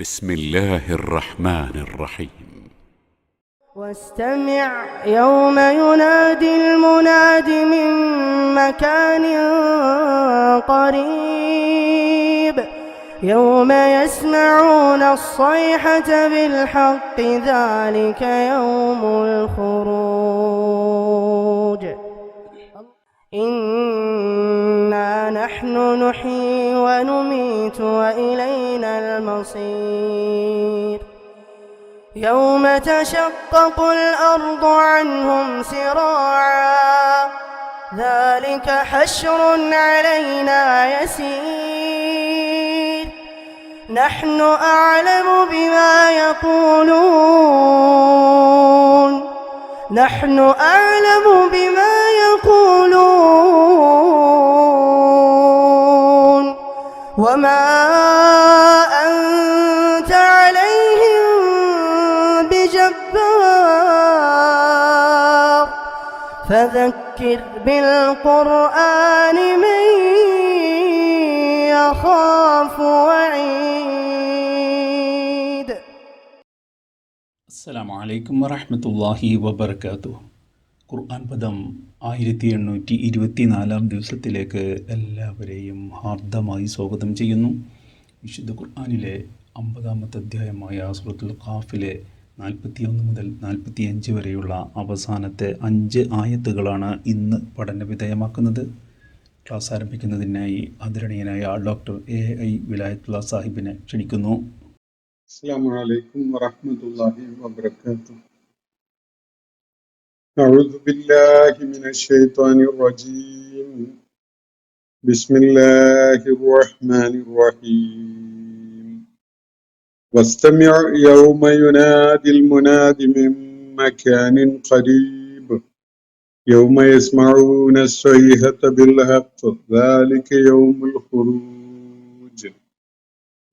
بسم الله الرحمن الرحيم. واستمع يوم ينادي المناد من مكان قريب يوم يسمعون الصيحة بالحق ذلك يوم الخروج إنا نحن نحيي ونميت وإلينا المصير يوم تشقق الأرض عنهم سراعا ذلك حشر علينا يسير نحن أعلم بما يقولون وما أنت عليهم بجبار فذكر بالقرآن من يخاف وعيد. അസ്സലാമു അലൈക്കും വറഹ്മത്തുള്ളാഹി വബറകാതുഹു. ഖുർആൻ പദം 1824 ദിവസത്തിലേക്ക് എല്ലാവരെയും ഹാർദമായി സ്വാഗതം ചെയ്യുന്നു. വിശുദ്ധ ഖുർആനിലെ 50-ാമത്തെ അധ്യായമായ സൂറത്തുൽ ഖാഫിലെ 41 മുതൽ 45 വരെയുള്ള അവസാനത്തെ 5 ആയത്തുകളാണ് ഇന്ന് പഠനവിധേയമാക്കുന്നത്. ക്ലാസ് ആരംഭിക്കുന്നതിനായി ആദരണീയനായ ഡോക്ടർ AI വിലായത്തുള്ള സാഹിബിനെ ക്ഷണിക്കുന്നു. السلام عليكم ورحمة الله وبركاته. أعوذ بالله من الشيطان الرجيم. بسم الله الرحمن الرحيم. واستمع يوم ينادي المناد من مكان قريب يوم يسمعون الصيحة بالحق ذلك يوم الخروج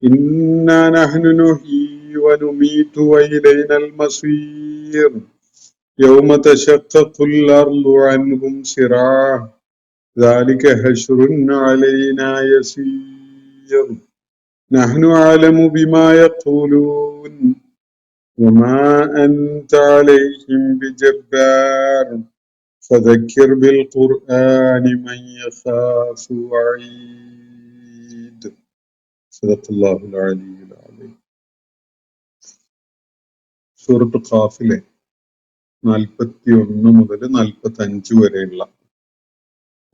إنا نحن نحيي ونميت وإلينا المصير يوم تشقق الأرض عنهم سراعا ذلك حشر علينا يسير نحن أعلم بما يقولون وما أنت عليهم بجبار فذكر بالقرآن من يخاف وعيد. സദഖല്ലാഹുൽ അലിയ്യുൽ അലീം. സൂറത്ത് ഖാഫിലെ 41 മുതൽ 45 വരെയുള്ള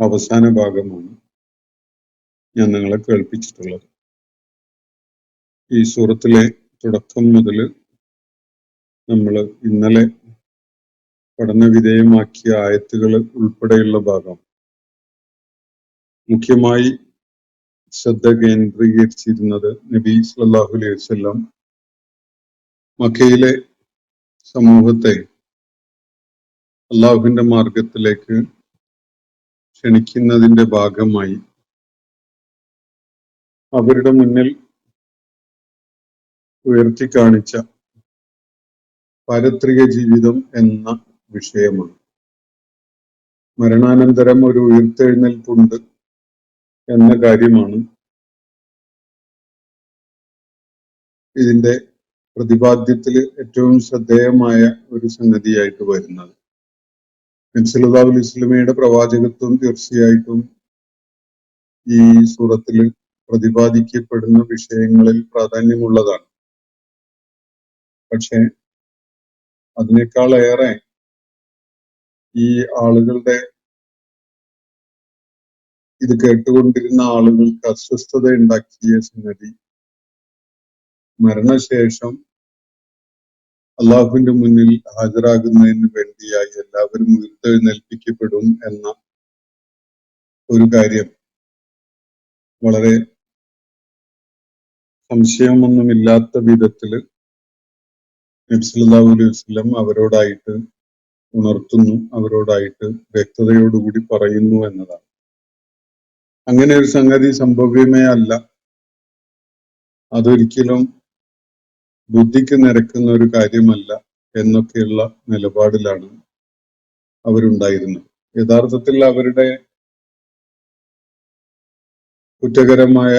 അവസാന ഭാഗമാണ് ഞാൻ നിങ്ങളെ കേൾപ്പിച്ചിട്ടുള്ളത്. ഈ സൂറത്തിലെ തുടക്കം മുതൽ നമ്മൾ ഇന്നലെ പഠനവിധേയമാക്കിയ ആയത്തുകൾ ഉൾപ്പെടെയുള്ള ഭാഗം മുഖ്യമായി ശ്രദ്ധ കേന്ദ്രീകരിച്ചിരുന്നത് നബി സല്ലല്ലാഹു അലൈഹി വസല്ലം മക്കയിലെ സമൂഹത്തെ അള്ളാഹുവിന്റെ മാർഗത്തിലേക്ക് ക്ഷണിക്കുന്നതിന്റെ ഭാഗമായി അവരുടെ മുന്നിൽ ഉയർത്തി കാണിച്ച പാരത്രിക ജീവിതം എന്ന വിഷയമാണ്. മരണാനന്തരം ഒരു ഉയർത്തെഴുന്നേൽപ്പുണ്ട് എന്ന കാര്യമാണ് ഇതിന്റെ പ്രതിപാദ്യത്തിൽ ഏറ്റവും ശ്രദ്ധേയമായ ഒരു സംഗതിയായിട്ട് വരുന്നത്. നബി സല്ലല്ലാഹു അലൈഹി വസല്ലമയുടെ പ്രവാചകത്വം തീർച്ചയായിട്ടും ഈ സൂറത്തിൽ പ്രതിപാദിക്കപ്പെടുന്ന വിഷയങ്ങളിൽ പ്രാധാന്യമുള്ളതാണ്. പക്ഷെ അതിനേക്കാളേറെ ഈ ആളുകളുടെ ഇത് കേട്ടുകൊണ്ടിരുന്ന ആളുകൾക്ക് അസ്വസ്ഥത ഉണ്ടാക്കിയ സംഗതി മരണശേഷം അള്ളാഹുവിന്റെ മുന്നിൽ ഹാജരാകുന്നതിന് വേണ്ടിയായി എല്ലാവരും ഉയർത്തെഴുന്നേൽപ്പിക്കപ്പെടും എന്ന ഒരു കാര്യം വളരെ സംശയമൊന്നുമില്ലാത്ത വിധത്തില് നബി സല്ലല്ലാഹു അലൈഹി വസല്ലം അവരോടായിട്ട് ഉണർത്തുന്നു, അവരോടായിട്ട് വ്യക്തതയോടുകൂടി പറയുന്നു എന്നതാണ്. അങ്ങനെ ഒരു സംഗതി സംഭവ്യമേ അല്ല, അതൊരിക്കലും ബുദ്ധിക്ക് നിരക്കുന്ന ഒരു കാര്യമല്ല എന്നൊക്കെയുള്ള നിലപാടിലാണ് അവരുണ്ടായിരുന്നത്. യഥാർത്ഥത്തിൽ അവരുടെ കുറ്റകരമായ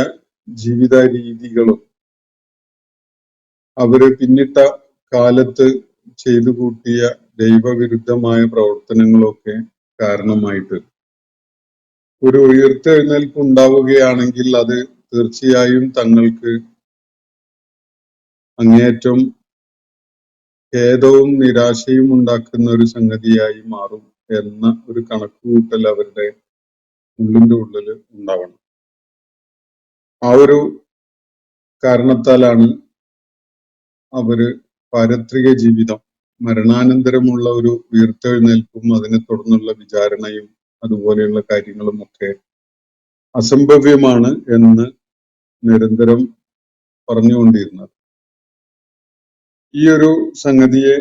ജീവിത രീതികളും അവര് പിന്നിട്ട കാലത്ത് ചെയ്തു കൂട്ടിയ ദൈവവിരുദ്ധമായ പ്രവർത്തനങ്ങളൊക്കെ കാരണമായിട്ട് ഒരു ഉയർത്തെഴുന്നേൽപ്പ് ഉണ്ടാവുകയാണെങ്കിൽ അത് തീർച്ചയായും തങ്ങൾക്ക് അങ്ങേയറ്റം ഖേദവും നിരാശയും ഉണ്ടാക്കുന്ന ഒരു സംഗതിയായി മാറും എന്ന ഒരു കണക്കുകൂട്ടൽ അവരുടെ ഉള്ളിന്റെ ഉള്ളിൽ ഉണ്ടാവണം. ആ ഒരു കാരണത്താലാണ് അവര് പാരത്രിക ജീവിതം, മരണാനന്തരമുള്ള ഒരു ഉയർത്തെഴുന്നേൽപ്പും അതിനെ തുടർന്നുള്ള വിചാരണയും അതുപോലെയുള്ള കാര്യങ്ങളും ഒക്കെ അസംഭവ്യമാണ് എന്ന് നിരന്തരം പറഞ്ഞുകൊണ്ടിരുന്നത്. ഈ ഒരു സംഗതിയെ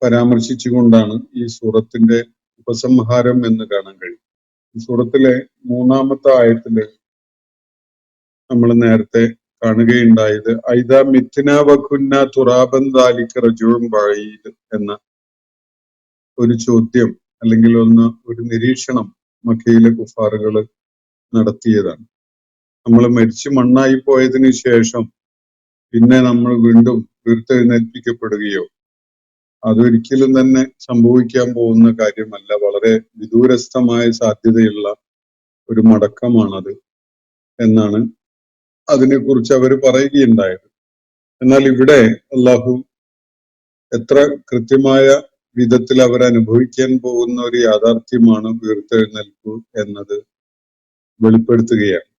പരാമർശിച്ചുകൊണ്ടാണ് ഈ സൂറത്തിന്റെ ഉപസംഹാരം എന്ന് കാണാൻ കഴിയും. ഈ സൂറത്തിലെ 3-ാമത്തെ ആയത്തില് നമ്മൾ നേരത്തെ കാണുകയുണ്ടായത് ഐദ മിത്ന വകുന്ന തുറാബൻ ദാലിക റജുഉൻ ബഈദ് എന്ന ഒരു ചോദ്യം അല്ലെങ്കിൽ ഒരു നിരീക്ഷണം മക്കയിലെ കുഫാറുകൾ നടത്തിയതാണ്. നമ്മൾ മരിച്ചു മണ്ണായി പോയതിനു ശേഷം പിന്നെ നമ്മൾ വീണ്ടും ഉയർത്തെഴുന്നേൽപ്പിക്കപ്പെടുകയോ അതൊരിക്കലും തന്നെ സംഭവിക്കാൻ പോകുന്ന കാര്യമല്ല. വളരെ വിദൂരസ്ഥമായ സാധ്യതയുള്ള ഒരു മടക്കമാണത് എന്നാണ് അതിനെക്കുറിച്ച് അവർ പറയുകയുണ്ടായത്. എന്നാൽ ഇവിടെ അള്ളാഹു എത്ര കൃത്യമായ വിധത്തിൽ അവർ അനുഭവിക്കാൻ പോകുന്ന ഒരു യാഥാർത്ഥ്യമാണ് ഉയർത്തെഴുന്നേൽപ്പ് എന്നത് വെളിപ്പെടുത്തുകയാണ്.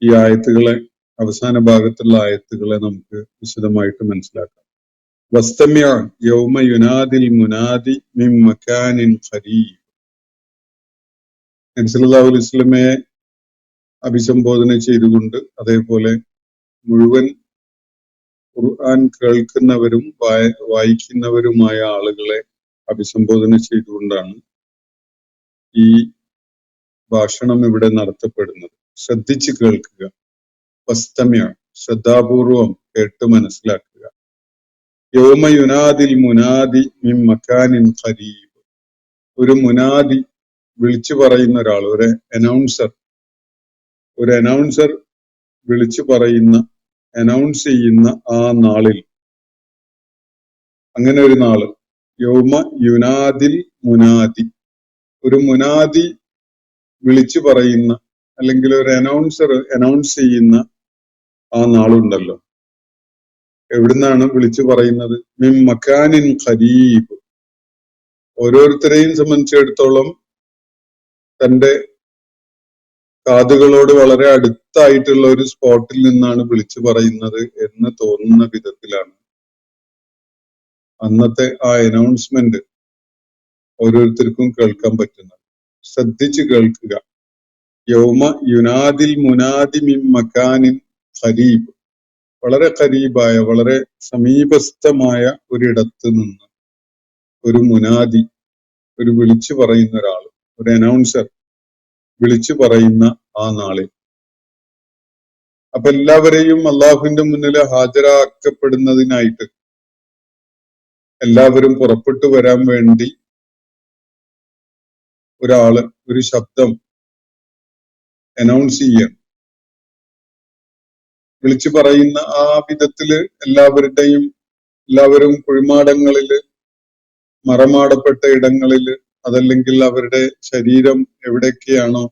ഈ ആയത്തുകളെ, അവസാന ഭാഗത്തുള്ള ആയത്തുകളെ നമുക്ക് വിശദമായിട്ട് മനസ്സിലാക്കാം. വസ്തമിഅ യൗമ യുനാദിൽ മുനാദി മിൻ മകാനിൻ ഖരീബ്. നബി സല്ലല്ലാഹു അലൈഹി വസല്ലമയെ അഭിസംബോധന ചെയ്തുകൊണ്ട്, അതേപോലെ മുഴുവൻ ഖുർആൻ കേൾക്കുന്നവരും വായിക്കുന്നവരുമായ ആളുകളെ അഭിസംബോധന ചെയ്തുകൊണ്ടാണ് ഈ ഭാഷണം ഇവിടെ നടത്തപ്പെടുന്നത്. ശ്രദ്ധിച്ച് കേൾക്കുക. വസ്തമിഅ, ശ്രദ്ധാപൂർവം കേട്ട് മനസ്സിലാക്കുക. യൗമ യുനാദിൽ മുനാദി മിൻ മകാനിൻ ഖരീബ്. ഒരു മുനാദി, വിളിച്ചു പറയുന്ന ഒരാൾ, ഒരു അനൗൺസർ വിളിച്ചു പറയുന്ന, അനൗൺസ് ചെയ്യുന്ന ആ നാളിൽ, അങ്ങനെ ഒരു നാള്, യൗമ യുനാദിൽ മുനാദി, ഒരു മുനാദി വിളിച്ചു പറയുന്ന അല്ലെങ്കിൽ ഒരു അനൗൺസർ അനൗൺസ് ചെയ്യുന്ന ആ നാളുണ്ടല്ലോ. എവിടുന്നാണ് വിളിച്ചു പറയുന്നത്? മിൻ മകാനിൻ ഖരീബ്. ഓരോരുത്തരെയും സംബന്ധിച്ചിടത്തോളം തന്റെ കാതുകളോട് വളരെ അടുത്തായിട്ടുള്ള ഒരു സ്പോട്ടിൽ നിന്നാണ് വിളിച്ചു പറയുന്നത് എന്ന് തോന്നുന്ന വിധത്തിലാണ് അന്നത്തെ ആ അനൗൺസ്മെന്റ് ഓരോരുത്തർക്കും കേൾക്കാൻ പറ്റുന്നത്. ശ്രദ്ധിച്ച് കേൾക്കുക. യൗമ യുനാദിൽ മുനാദി മിൻ മകാനിൻ ഖരീബ്. വളരെ ഖരീബായ, വളരെ സമീപസ്ഥമായ ഒരിടത്ത് നിന്ന് ഒരു മുനാദി, ഒരു വിളിച്ചു പറയുന്ന ഒരാൾ, ഒരു അനൗൺസർ വിളിച്ചു പറയുന്ന ആ നാളിൽ. അപ്പൊ എല്ലാവരെയും അള്ളാഹുവിന്റെ മുന്നിൽ ഹാജരാക്കപ്പെടുന്നതിനായിട്ട് എല്ലാവരും പുറപ്പെട്ടു വരാൻ വേണ്ടി ഒരാള് ഒരു ശബ്ദം അനൗൺസ് ചെയ്യാൻ, വിളിച്ചു പറയുന്ന ആ വിധത്തില് എല്ലാവരും കുഴിമാടങ്ങളില്, മറമാടപ്പെട്ട ഇടങ്ങളില്, അതല്ലെങ്കിൽ അവരുടെ ശരീരം എവിടെയൊക്കെയാണോ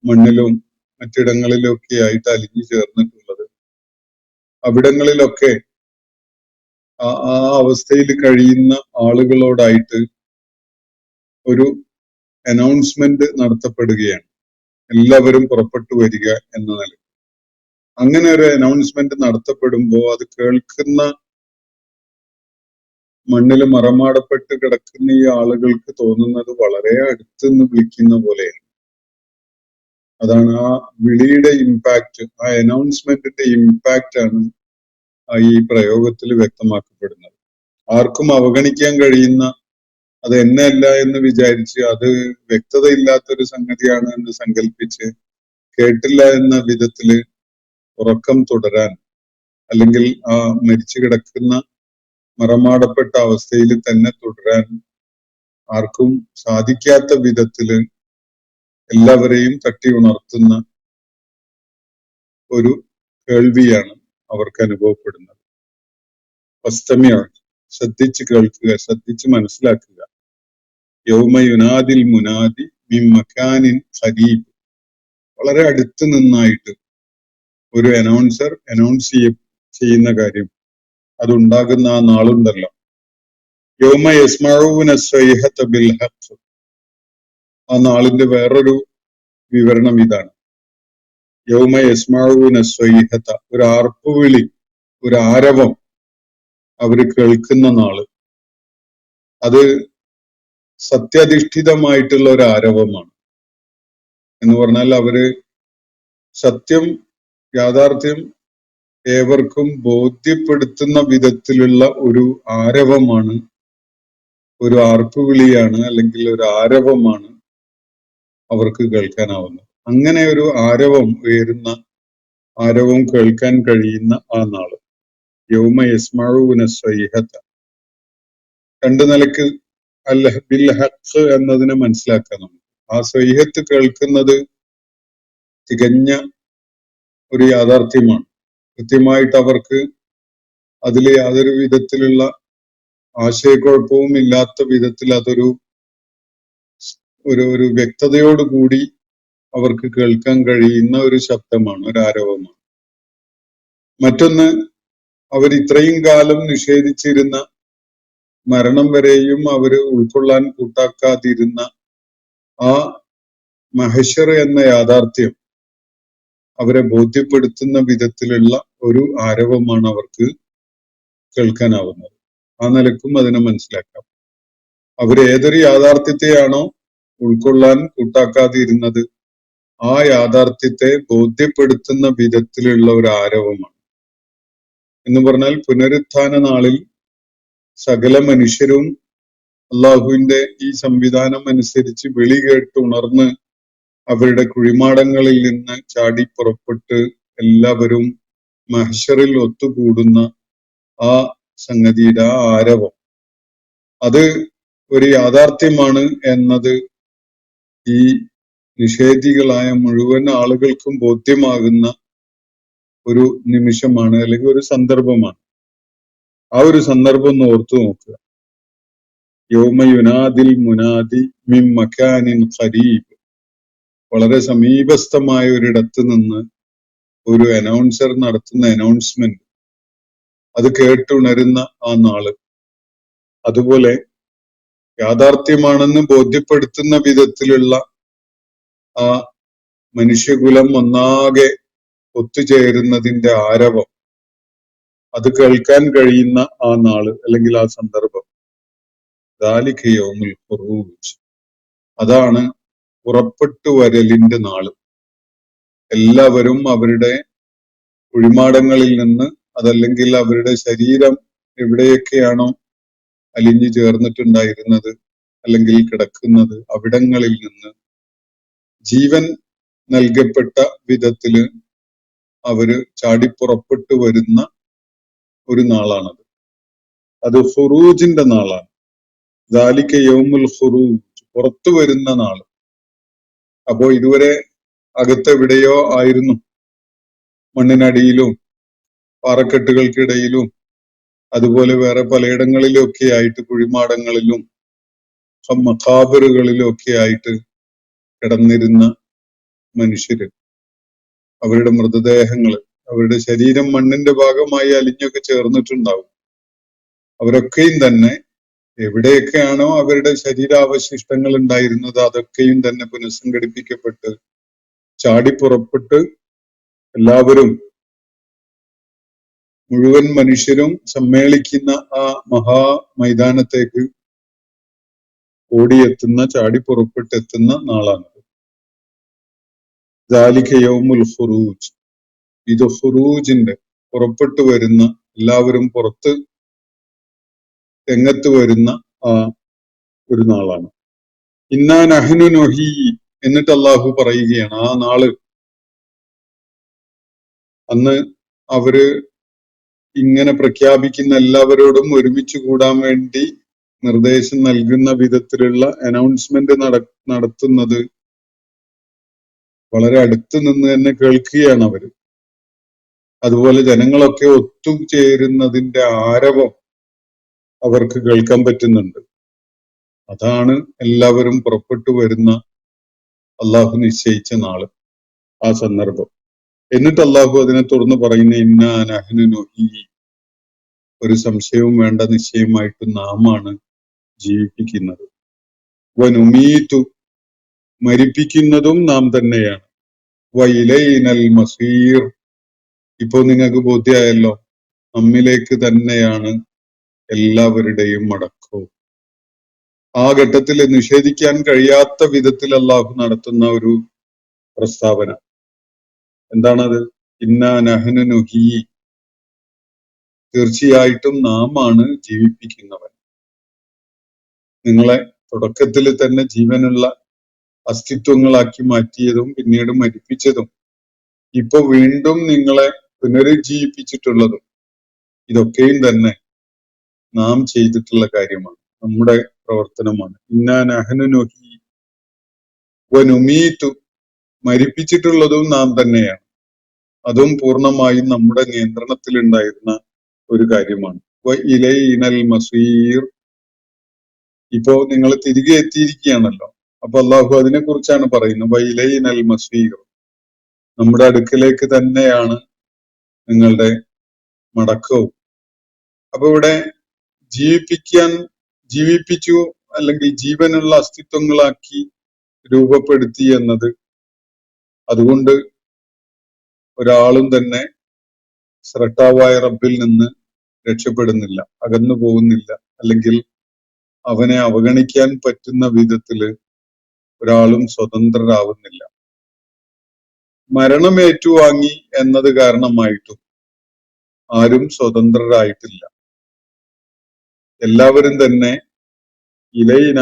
മണ്ണിലും മറ്റിടങ്ങളിലും ഒക്കെ ആയിട്ട് അലിഞ്ഞു ചേർന്നിട്ടുള്ളത്, അവിടങ്ങളിലൊക്കെ ആ അവസ്ഥയിൽ കഴിയുന്ന ആളുകളോടായിട്ട് ഒരു അനൗൺസ്മെന്റ് നടത്തപ്പെടുകയാണ്. എല്ലാവരും പുറപ്പെട്ടു വരിക എന്ന നില. അങ്ങനെ ഒരു അനൗൺസ്മെന്റ് നടത്തപ്പെടുമ്പോൾ അത് കേൾക്കുന്ന, മണ്ണിൽ മറമാടപ്പെട്ട് കിടക്കുന്ന ഈ ആളുകൾക്ക് തോന്നുന്നത് വളരെ അടുത്തുനിന്ന് വിളിക്കുന്ന പോലെയാണ്. അതാണ് ആ വിളിയുടെ ഇമ്പാക്റ്റ്, ആ അനൗൺസ്മെന്റിന്റെ ഇമ്പാക്റ്റ് ആണ് ഈ പ്രയോഗത്തിൽ വ്യക്തമാക്കപ്പെടുന്നത്. ആർക്കും അവഗണിക്കാൻ കഴിയുന്ന, അത് എന്നല്ല എന്ന് വിചാരിച്ച്, അത് വ്യക്തതയില്ലാത്തൊരു സംഗതിയാണ് എന്ന് സങ്കല്പിച്ച് കേട്ടില്ല എന്ന വിധത്തില് ഉറക്കം തുടരാൻ, അല്ലെങ്കിൽ ആ മരിച്ചു കിടക്കുന്ന മറമാടപ്പെട്ട അവസ്ഥയിൽ തന്നെ തുടരാൻ ആർക്കും സാധിക്കാത്ത വിധത്തില് എല്ലാവരെയും തട്ടി ഉണർത്തുന്ന ഒരു കേൾവിയാണ് അവർക്ക് അനുഭവപ്പെടുന്നത്. ഫസ്തമിഅ, ശ്രദ്ധിച്ച് കേൾക്കുക, ശ്രദ്ധിച്ച് മനസ്സിലാക്കുക. യൗമ യുനാദിൽ മുനാദി മിൻ മകാനിൻ ഖരീബ്, വളരെ അടുത്ത് നിന്നായിട്ട് ഒരു അനൗൺസർ അനൗൺസ് ചെയ്യുന്ന കാര്യം, അതുണ്ടാകുന്ന ആ നാളുണ്ടല്ലോ. യൗമ യസ്മഊന സ്വൈഹത ബിൽ ഹഖ്, ആ നാളിന്റെ വേറൊരു വിവരണം ഇതാണ്. യൗമ യസ്മഊന സ്വൈഹത, ഒരു ആർപ്പുവിളി, ഒരു ആരവം അവര് കേൾക്കുന്ന നാള്. അത് സത്യാധിഷ്ഠിതമായിട്ടുള്ള ഒരു ആരവമാണ്. എന്ന് പറഞ്ഞാൽ അവര് സത്യം, യാഥാർത്ഥ്യം ഏവർക്കും ബോധ്യപ്പെടുത്തുന്ന വിധത്തിലുള്ള ഒരു ആരവമാണ്, ഒരു ആർപ്പുവിളിയാണ്, അല്ലെങ്കിൽ ഒരു ആരവമാണ് അവർക്ക് കേൾക്കാനാവുന്നത്. അങ്ങനെ ഒരു ആരവം ഉയരുന്ന, ആരവം കേൾക്കാൻ കഴിയുന്ന ആ നാള് യൗമ യസ്മഊന സ്വൈഹത. രണ്ടു നിലക്ക് ബിൽ ഹഖ് എന്നതിനെ മനസ്സിലാക്കാം നമുക്ക്. ആ സ്വൈഹത്ത് കേൾക്കുന്നത് തികഞ്ഞ ഒരു യാഥാർത്ഥ്യമാണ്. കൃത്യമായിട്ട് അവർക്ക് അതിൽ യാതൊരു വിധത്തിലുള്ള ആശയക്കുഴപ്പവും ഇല്ലാത്ത വിധത്തിൽ അതൊരു ഒരു വ്യക്തതയോടുകൂടി അവർക്ക് കേൾക്കാൻ കഴിയുന്ന ഒരു ശബ്ദമാണ്, ഒരു ആരവമാണ്. മറ്റൊന്ന്, അവർ ഇത്രയും കാലം നിഷേധിച്ചിരുന്ന, മരണം വരെയും അവര് ഉൾക്കൊള്ളാൻ കൂട്ടാക്കാതിരുന്ന ആ മഹ്ശർ എന്ന യാഥാർത്ഥ്യം അവരെ ബോധ്യപ്പെടുത്തുന്ന വിധത്തിലുള്ള ഒരു ആരവമാണ് അവർക്ക് കേൾക്കാനാവുന്നത്. ആ നിലക്കും അതിനെ മനസ്സിലാക്കാം. അവർ ഏതൊരു യാഥാർത്ഥ്യത്തെയാണോ ഉൾക്കൊള്ളാൻ കൂട്ടാക്കാതിരുന്നത്, ആ യാഥാർത്ഥ്യത്തെ ബോധ്യപ്പെടുത്തുന്ന വിധത്തിലുള്ള ഒരു ആരവമാണ്. എന്ന് പറഞ്ഞാൽ പുനരുത്ഥാന നാളിൽ സകല മനുഷ്യരും അള്ളാഹുവിന്റെ ഈ സംവിധാനം അനുസരിച്ച് വിളി കേട്ട് ഉണർന്ന് അവരുടെ കുഴിമാടങ്ങളിൽ നിന്ന് ചാടി പുറപ്പെട്ട് എല്ലാവരും മഹ്ശറിൽ ഒത്തുകൂടുന്ന ആ സംഗതിയുടെ ആ ആരവം, അത് ഒരു യാഥാർത്ഥ്യമാണ് എന്നത് ഈ നിഷേധികളായ മുഴുവൻ ആളുകൾക്കും ബോധ്യമാകുന്ന ഒരു നിമിഷമാണ്, അല്ലെങ്കിൽ ഒരു സന്ദർഭമാണ്. ആ ഒരു സന്ദർഭം ഒന്ന് ഓർത്തു നോക്കുക. യൗമ യുനാദിൽ മുനാദി മിൻ മകാനിൻ ഖരീബ്, വളരെ സമീപസ്ഥമായ ഒരിടത്ത് നിന്ന് ഒരു അനൗൺസർ നടത്തുന്ന അനൗൺസ്മെന്റ്, അത് കേട്ടുണരുന്ന ആ നാള്. അതുപോലെ യാഥാർത്ഥ്യമാണെന്ന് ബോധ്യപ്പെടുത്തുന്ന വിധത്തിലുള്ള ആ മനുഷ്യകുലം ഒന്നാകെ ഒത്തുചേരുന്നതിന്റെ ആരവം, അത് കേൾക്കാൻ കഴിയുന്ന ആ നാള്, അല്ലെങ്കിൽ ആ സന്ദർഭം. ദാലിക യൗമുൽ ഖുറൂജ്, അതാണ് പുറപ്പെട്ടു വരലിന്റെ നാള്. എല്ലാവരും അവരുടെ കുഴിമാടങ്ങളിൽ നിന്ന്, അതല്ലെങ്കിൽ അവരുടെ ശരീരം എവിടെയൊക്കെയാണോ അലിഞ്ഞു ചേർന്നിട്ടുണ്ടായിരുന്നത് അല്ലെങ്കിൽ കിടക്കുന്നത്, അവിടങ്ങളിൽ നിന്ന് ജീവൻ നൽകപ്പെട്ട വിധത്തില് അവര് ചാടിപ്പുറപ്പെട്ടു വരുന്ന ഒരു നാളാണത്. അത് ഖുറൂജിന്റെ നാളാണ്. ദാലിക യൗമുൽ ഖുറൂജ്, പുറത്തു വരുന്ന നാള്. അപ്പോ ഇതുവരെ അകത്തെവിടെയോ ആയിരുന്നു, മണ്ണിനടിയിലും പാറക്കെട്ടുകൾക്കിടയിലും അതുപോലെ വേറെ പലയിടങ്ങളിലും ഒക്കെ ആയിട്ട്, കുഴിമാടങ്ങളിലും മഖാബറുകളിലും ഒക്കെ ആയിട്ട് കിടന്നിരുന്ന മനുഷ്യര്, അവരുടെ മൃതദേഹങ്ങള്, അവരുടെ ശരീരം മണ്ണിന്റെ ഭാഗമായി അലിഞ്ഞൊക്കെ ചേർന്നിട്ടുണ്ടാവും. അവരൊക്കെയും തന്നെ എവിടെയൊക്കെയാണോ അവരുടെ ശരീരാവശിഷ്ടങ്ങൾ ഉണ്ടായിരുന്നത്, അതൊക്കെയും തന്നെ പുനഃസംഘടിപ്പിക്കപ്പെട്ട് ചാടിപ്പുറപ്പെട്ട് എല്ലാവരും, മുഴുവൻ മനുഷ്യരും സമ്മേളിക്കുന്ന ആ മഹാ മൈതാനത്തേക്ക് ഓടിയെത്തുന്ന, ചാടിപ്പുറപ്പെട്ടെത്തുന്ന നാളാണത്. ദാലിക യൗമുൽ ഖുറൂജ്, ഇത് ഖുറൂജിന്റെ, പുറപ്പെട്ടു വരുന്ന, എല്ലാവരും പുറത്ത് രംഗത്ത് വരുന്ന ആ ഒരു നാളാണ്. ഇന്നാ നഹ്നു നുഹീ, എന്നിട്ട് അള്ളാഹു പറയുകയാണ്, ആ നാള്, അന്ന് അവര് ഇങ്ങനെ പ്രഖ്യാപിക്കുന്ന എല്ലാവരോടും ഒരുമിച്ച് കൂടാൻ വേണ്ടി നിർദ്ദേശം നൽകുന്ന വിധത്തിലുള്ള അനൗൺസ്മെന്റ് നടത്തുന്നത് വളരെ അടുത്ത് നിന്ന് തന്നെ കേൾക്കുകയാണ് അവര്. അതുപോലെ ജനങ്ങളൊക്കെ ഒത്തുചേരുന്നതിന്റെ ആരവം അവർക്ക് കേൾക്കാൻ പറ്റുന്നുണ്ട്. അതാണ് എല്ലാവരും പുറപ്പെട്ടു വരുന്ന അള്ളാഹു നിശ്ചയിച്ച നാള്, ആ സന്ദർഭം. എന്നിട്ട് അള്ളാഹു അതിനെ തുറന്ന് പറയുന്ന ഇന്നാ നഹ്നു നുഹ്യി, ഒരു സംശയവും വേണ്ട, നിശ്ചയമായിട്ട് നാമാണ് ജീവിപ്പിക്കുന്നത്. വനുമീതു, മരിപ്പിക്കുന്നതും നാം തന്നെയാണ്. വഇലൈനൽ മസീർ, ഇപ്പോ നിങ്ങൾക്ക് ബോധ്യമായല്ലോ, നമ്മിലേക്ക് തന്നെയാണ് എല്ലാവരുടെയും മടക്കവും. ആ ഘട്ടത്തിൽ നിഷേധിക്കാൻ കഴിയാത്ത വിധത്തിൽ അള്ളാഹു നടത്തുന്ന ഒരു പ്രസ്താവന എന്താണത്? ഇന്നാ നഹ്നു നുഹ്യി, തീർച്ചയായിട്ടും നാമാണ് ജീവിപ്പിക്കുന്നവൻ. നിങ്ങളെ തുടക്കത്തിൽ തന്നെ ജീവനുള്ള അസ്തിത്വങ്ങളാക്കി മാറ്റിയതും പിന്നീട് മരിപ്പിച്ചതും ഇപ്പൊ വീണ്ടും നിങ്ങളെ പുനരുജ്ജീവിപ്പിച്ചിട്ടുള്ളതും ഇതൊക്കെയും തന്നെ നാം ചെയ്തിട്ടുള്ള കാര്യമാണ്, നമ്മുടെ പ്രവർത്തനമാണ്. ഇന്നാ നഹ്നു നുഹ്യി വനുമീതു, മരിപ്പിച്ചിട്ടുള്ളതും നാം തന്നെയാണ്. അതും പൂർണ്ണമായും നമ്മുടെ നിയന്ത്രണത്തിലുണ്ടായിരുന്ന ഒരു കാര്യമാണ്. വഇലൈനൽ മസീർ, ഇപ്പോ നിങ്ങൾ തിരികെ എത്തിയിരിക്കുകയാണല്ലോ. അപ്പൊ അള്ളാഹു അതിനെ കുറിച്ചാണ് പറയുന്നത്. വഇലൈനൽ മസീർ, നമ്മുടെ അടുക്കലേക്ക് തന്നെയാണ് നിങ്ങളുടെ മടക്കവും. അപ്പൊ ഇവിടെ ജീവിപ്പിച്ചു അല്ലെങ്കിൽ ജീവനുള്ള അസ്തിത്വങ്ങളാക്കി രൂപപ്പെടുത്തി എന്നത്, അതുകൊണ്ട് ഒരാളും തന്നെ സ്രഷ്ടാവായ റബ്ബിൽ നിന്ന് രക്ഷപ്പെടുന്നില്ല, അകന്നു പോകുന്നില്ല, അല്ലെങ്കിൽ അവനെ അവഗണിക്കാൻ പറ്റുന്ന വിധത്തില് ഒരാളും സ്വതന്ത്രരാവുന്നില്ല. മരണം ഏറ്റുവാങ്ങി എന്നത് കാരണമായിട്ടും ആരും സ്വതന്ത്രരായിട്ടില്ല. എല്ലാവരും തന്നെ ഇലൈന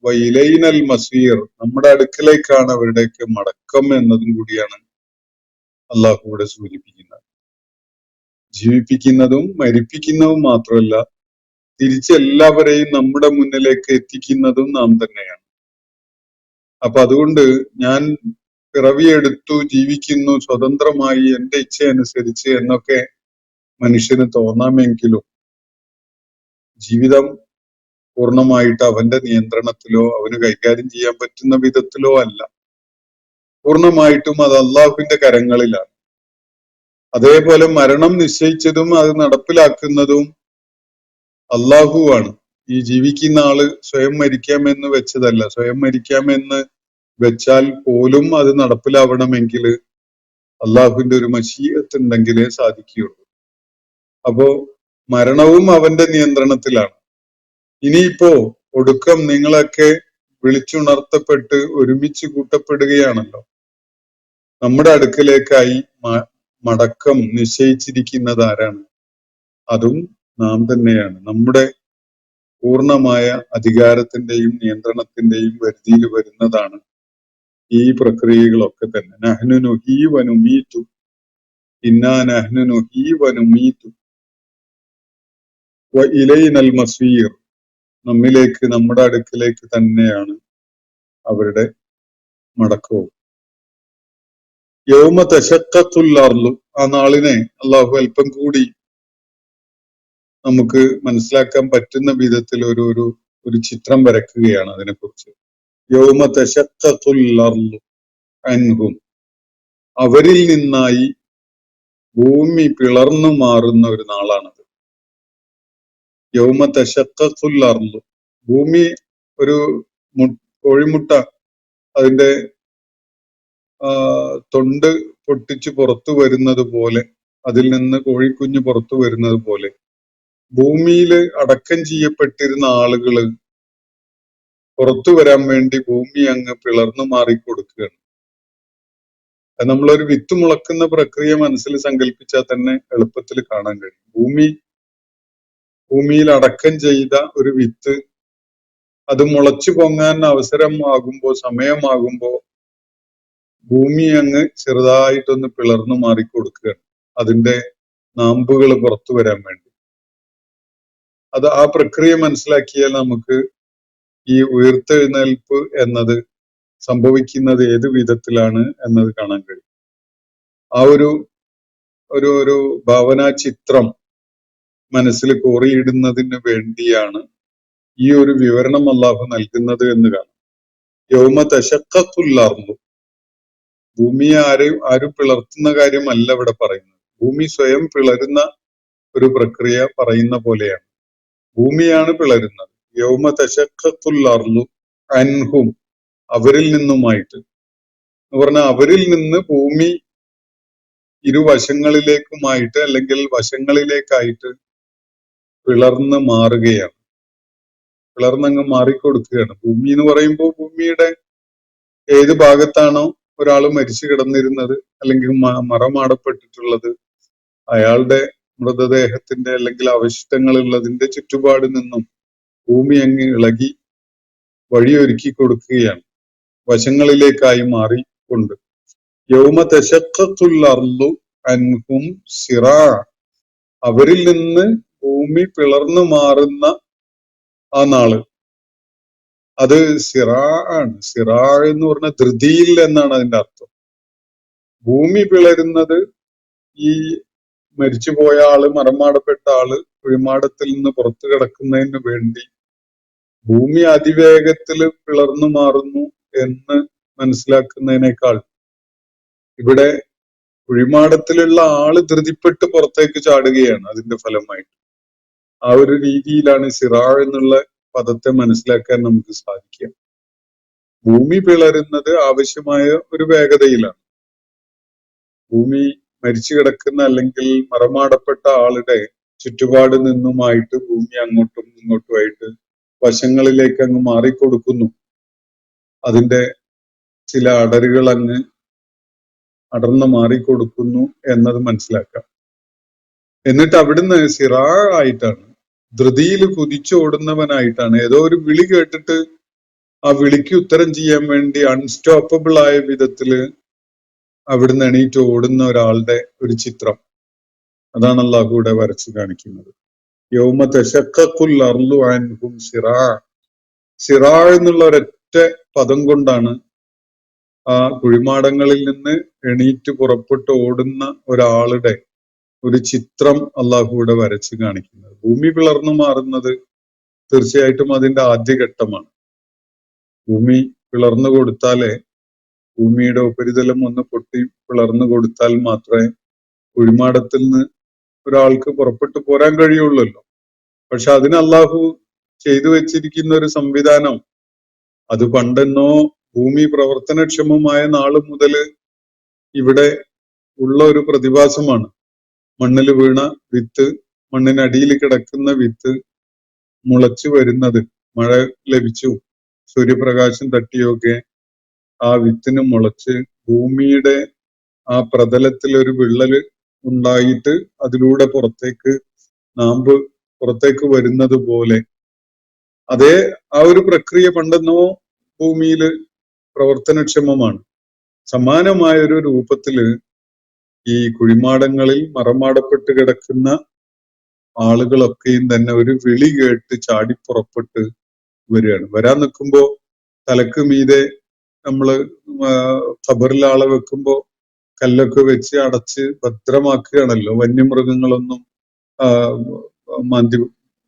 വഇലൈനൽ മസീർ, നമ്മുടെ അടുക്കലേക്കാണ് അവരുടെയൊക്കെ മടക്കം എന്നതും കൂടിയാണ് അള്ളാഹു ഇവിടെ സൂചിപ്പിക്കുന്നത്. ജീവിപ്പിക്കുന്നതും മരിപ്പിക്കുന്നതും മാത്രമല്ല, തിരിച്ചെല്ലാവരെയും നമ്മുടെ മുന്നിലേക്ക് എത്തിക്കുന്നതും നാം തന്നെയാണ്. അപ്പൊ അതുകൊണ്ട് ഞാൻ പിറവിയെടുത്തു, ജീവിക്കുന്നു സ്വതന്ത്രമായി എന്റെ ഇച്ഛയനുസരിച്ച് എന്നൊക്കെ മനുഷ്യന് തോന്നാമെങ്കിലും ജീവിതം പൂർണ്ണമായിട്ട് അവന്റെ നിയന്ത്രണത്തിലോ അവന് കൈകാര്യം ചെയ്യാൻ പറ്റുന്ന വിധത്തിലോ അല്ല. പൂർണ്ണമായിട്ടും അത് അള്ളാഹുവിന്റെ കരങ്ങളിലാണ്. അതേപോലെ മരണം നിശ്ചയിച്ചതും അത് നടപ്പിലാക്കുന്നതും അള്ളാഹുവാണ്. ഈ ജീവിക്കുന്ന ആള് സ്വയം മരിക്കാമെന്ന് വെച്ചതല്ല. സ്വയം മരിക്കാമെന്ന് വെച്ചാൽ പോലും അത് നടപ്പിലാവണമെങ്കിൽ അള്ളാഹുവിന്റെ ഒരു മശീഅത്ത് ഉണ്ടെങ്കിലേ സാധിക്കുകയുള്ളൂ. അപ്പോ മരണവും അവന്റെ നിയന്ത്രണത്തിലാണ്. ഇനിയിപ്പോ ഒടുക്കം നിങ്ങളൊക്കെ വിളിച്ചുണർത്തപ്പെട്ട് ഒരുമിച്ച് കൂട്ടപ്പെടുകയാണല്ലോ. നമ്മുടെ അടുക്കലേക്കായി മടക്കം നിശ്ചയിച്ചിരിക്കുന്നത് ആരാണ്? അതും നാം തന്നെയാണ്. നമ്മുടെ പൂർണ്ണമായ അധികാരത്തിന്റെയും നിയന്ത്രണത്തിന്റെയും പരിധിയിൽ വരുന്നതാണ് ഈ പ്രക്രിയകളൊക്കെ തന്നെ. നഹ്നു നുഹ്യി വനുമീതു, ഇന്നാ നഹ്നു നുഹ്യി വനുമീതു വഇലൈനൽ മസീർ, നമ്മിലേക്ക്, നമ്മുടെ അടുക്കിലേക്ക് തന്നെയാണ് അവരുടെ മടക്കവും. യൗമ തശഖഖുൽ അർളു, ആ നാളിനെ അള്ളാഹു അല്പം കൂടി നമുക്ക് മനസ്സിലാക്കാൻ പറ്റുന്ന വിധത്തിൽ ഒരു ചിത്രം വരക്കുകയാണ് അതിനെക്കുറിച്ച്. യൗമ തശഖഖുൽ അർളു അൻഹും, അവരിൽ നിന്നായി ഭൂമി പിളർന്നു മാറുന്ന ഒരു നാളാണത്. യൗമ തശഖഖുൽ അർളു, ഭൂമി ഒരു കോഴിമുട്ട അതിന്റെ തൊണ്ട് പൊട്ടിച്ച് പുറത്തു വരുന്നത് പോലെ, അതിൽ നിന്ന് കോഴിക്കുഞ്ഞ് പുറത്തു വരുന്നത് പോലെ ഭൂമിയിൽ അടക്കം ചെയ്യപ്പെട്ടിരുന്ന ആളുകള് പുറത്തു വരാൻ വേണ്ടി ഭൂമി അങ്ങ് പിളർന്നു മാറിക്കൊടുക്കുകയാണ്. നമ്മളൊരു വിത്ത് മുളക്കുന്ന പ്രക്രിയ മനസ്സിൽ സങ്കല്പിച്ചാൽ തന്നെ എളുപ്പത്തിൽ കാണാൻ കഴിയും. ഭൂമിയിൽ അടക്കം ചെയ്ത ഒരു വിത്ത് അത് മുളച്ചു പൊങ്ങാൻ സമയമാകുമ്പോ ഭൂമി അങ്ങ് ചെറുതായിട്ടൊന്ന് പിളർന്നു മാറിക്കൊടുക്കുകയാണ്, അതിന്റെ നാമ്പുകൾ പുറത്തു വരാൻ വേണ്ടി. അത് ആ പ്രക്രിയ മനസ്സിലാക്കിയാൽ നമുക്ക് ഈ ഉയർത്തെഴുന്നേൽപ്പ് എന്നത് സംഭവിക്കുന്നത് ഏത് വിധത്തിലാണ് എന്നത് കാണാൻ കഴിയും. ആ ഒരു ഒരു ഭാവനാ ചിത്രം മനസ്സിൽ കോറിയിടുന്നതിന് വേണ്ടിയാണ് ഈ ഒരു വിവരണം അള്ളാഹു നൽകുന്നത് എന്ന് കാണാം. യൗമ തശഖഖുൽ അർളു, ഭൂമിയെ ആരും പിളർത്തുന്ന കാര്യമല്ല ഇവിടെ പറയുന്നത്. ഭൂമി സ്വയം പിളരുന്ന ഒരു പ്രക്രിയ പറയുന്ന പോലെയാണ്. ഭൂമിയാണ് പിളരുന്നത്. യൗമ തശഖഖുൽ അർളു അൻഹും, അവരിൽ നിന്നുമായിട്ട് എന്ന് പറഞ്ഞാൽ അവരിൽ നിന്ന് ഭൂമി ഇരുവശങ്ങളിലേക്കുമായിട്ട് അല്ലെങ്കിൽ വശങ്ങളിലേക്കായിട്ട് പിളർന്ന് മാറുകയാണ്. പിളർന്നങ്ങ് മാറിക്കൊടുക്കുകയാണ്. ഭൂമി എന്ന് പറയുമ്പോൾ ഭൂമിയുടെ ഏത് ഭാഗത്താണോ ഒരാൾ മരിച്ചു കിടന്നിരുന്നത് അല്ലെങ്കിൽ മറമാടപ്പെട്ടിട്ടുള്ളത്, അയാളുടെ മൃതദേഹത്തിന്റെ അല്ലെങ്കിൽ അവശിഷ്ടങ്ങളുള്ളതിന്റെ ചുറ്റുപാട് നിന്നും ഭൂമി അങ്ങ് ഇളകി വഴിയൊരുക്കി കൊടുക്കുകയാണ്, വശങ്ങളിലേക്കായി മാറിക്കൊണ്ട്. യൗമ തശഖഖുൽ അർളു അൻഹും സിറാ, അവരിൽ നിന്ന് ഭൂമി പിളർന്നു മാറുന്ന ആ നാള്, അത് സിറാ ആണ്. സിറാ എന്ന് പറഞ്ഞാൽ ധൃതിയിൽ എന്നാണ് അതിന്റെ അർത്ഥം. ഭൂമി പിളരുന്നത് ഈ മരിച്ചുപോയ ആള്, മറമാടപ്പെട്ട ആള് കുഴിമാടത്തിൽ നിന്ന് പുറത്തു കിടക്കുന്നതിന് വേണ്ടി ഭൂമി അതിവേഗത്തിൽ പിളർന്നു മാറുന്നു എന്ന് മനസ്സിലാക്കുന്നതിനേക്കാൾ ഇവിടെ കുഴിമാടത്തിലുള്ള ആള് ധൃതിപ്പെട്ട് പുറത്തേക്ക് ചാടുകയാണ് അതിന്റെ ഫലമായിട്ട്. ആ ഒരു രീതിയിലാണ് സിറാ എന്നുള്ള പദത്തെ മനസ്സിലാക്കാൻ നമുക്ക് സാധിക്കുക. ഭൂമി പിളരുന്നത് ആവശ്യമായ ഒരു വേഗതയിലാണ്. ഭൂമി മരിച്ചു കിടക്കുന്ന അല്ലെങ്കിൽ മറമാടപ്പെട്ട ആളുടെ ചുറ്റുപാട് നിന്നുമായിട്ട് ഭൂമി അങ്ങോട്ടും ഇങ്ങോട്ടുമായിട്ട് വശങ്ങളിലേക്ക് അങ്ങ് മാറിക്കൊടുക്കുന്നു. അതിന്റെ ചില അടരുകൾ അങ്ങ് അടർന്ന് മാറിക്കൊടുക്കുന്നു എന്നത് മനസ്സിലാക്കാം. എന്നിട്ട് അവിടുന്ന് സിറാ ആയിട്ടാണ്, ധൃതിയിൽ കുതിച്ചോടുന്നവനായിട്ടാണ്, ഏതോ ഒരു വിളി കേട്ടിട്ട് ആ വിളിക്ക് ഉത്തരം ചെയ്യാൻ വേണ്ടി അൺസ്റ്റോപ്പബിൾ ആയ വിധത്തില് അവിടുന്ന് എണീറ്റ് ഓടുന്ന ഒരാളുടെ ഒരു ചിത്രം, അതാണ് അല്ലാഹു ഇവിടെ വരച്ചു കാണിക്കുന്നത്. യൗമ തശഖഖുൽ അർളു അൻഹും സിറാ. സിറാ എന്നുള്ള ഒരൊറ്റ പദം കൊണ്ടാണ് ആ കുഴിമാടങ്ങളിൽ നിന്ന് എണീറ്റ് പുറപ്പെട്ട് ഓടുന്ന ഒരാളുടെ ഒരു ചിത്രം അല്ലാഹു ഇവിടെ വരച്ച് കാണിക്കുന്നത്. ഭൂമി പിളർന്നു മാറുന്നത് തീർച്ചയായിട്ടും അതിന്റെ ആദ്യഘട്ടമാണ്. ഭൂമി പിളർന്നു കൊടുത്താലേ, ഭൂമിയുടെ ഉപരിതലം ഒന്ന് പൊട്ടി പിളർന്നു കൊടുത്താൽ മാത്രമേ കുഴിമാടത്തിൽ നിന്ന് ഒരാൾക്ക് പുറപ്പെട്ടു പോരാൻ കഴിയുള്ളല്ലോ. പക്ഷെ അതിന് അല്ലാഹു ചെയ്തു വെച്ചിരിക്കുന്ന ഒരു സംവിധാനം, അത് പണ്ടെന്നോ ഭൂമി പ്രവർത്തനക്ഷമമായ നാള് മുതല് ഇവിടെ ഉള്ള ഒരു പ്രതിഭാസമാണ്. മണ്ണിൽ വീണ വിത്ത്, മണ്ണിനടിയിൽ കിടക്കുന്ന വിത്ത് മുളച്ചു വരുന്നത്, മഴ ലഭിച്ചു സൂര്യപ്രകാശം തട്ടിയൊക്കെ ആ വിത്തിന് മുളച്ച് ഭൂമിയുടെ ആ പ്രതലത്തിൽ ഒരു വിള്ളല് ഉണ്ടായിട്ട് അതിലൂടെ നാമ്പ് പുറത്തേക്ക് വരുന്നത് പോലെ അതേ ആ ഒരു പ്രക്രിയ പണ്ടെന്നോ ഭൂമിയിൽ പ്രവർത്തനക്ഷമമാണ്. സമാനമായ ഒരു രൂപത്തില് ഈ കുഴിമാടങ്ങളിൽ മറമാടപ്പെട്ട് കിടക്കുന്ന ആളുകളൊക്കെയും തന്നെ ഒരു വിളി കേട്ട് ചാടിപ്പുറപ്പെട്ട് വരികയാണ്. വരാൻ നിൽക്കുമ്പോ തലക്ക് മീതെ നമ്മള് ഖബറിൽ ആളെ വെക്കുമ്പോ കല്ലൊക്കെ വെച്ച് അടച്ച് ഭദ്രമാക്കുകയാണല്ലോ. വന്യമൃഗങ്ങളൊന്നും മാന്തി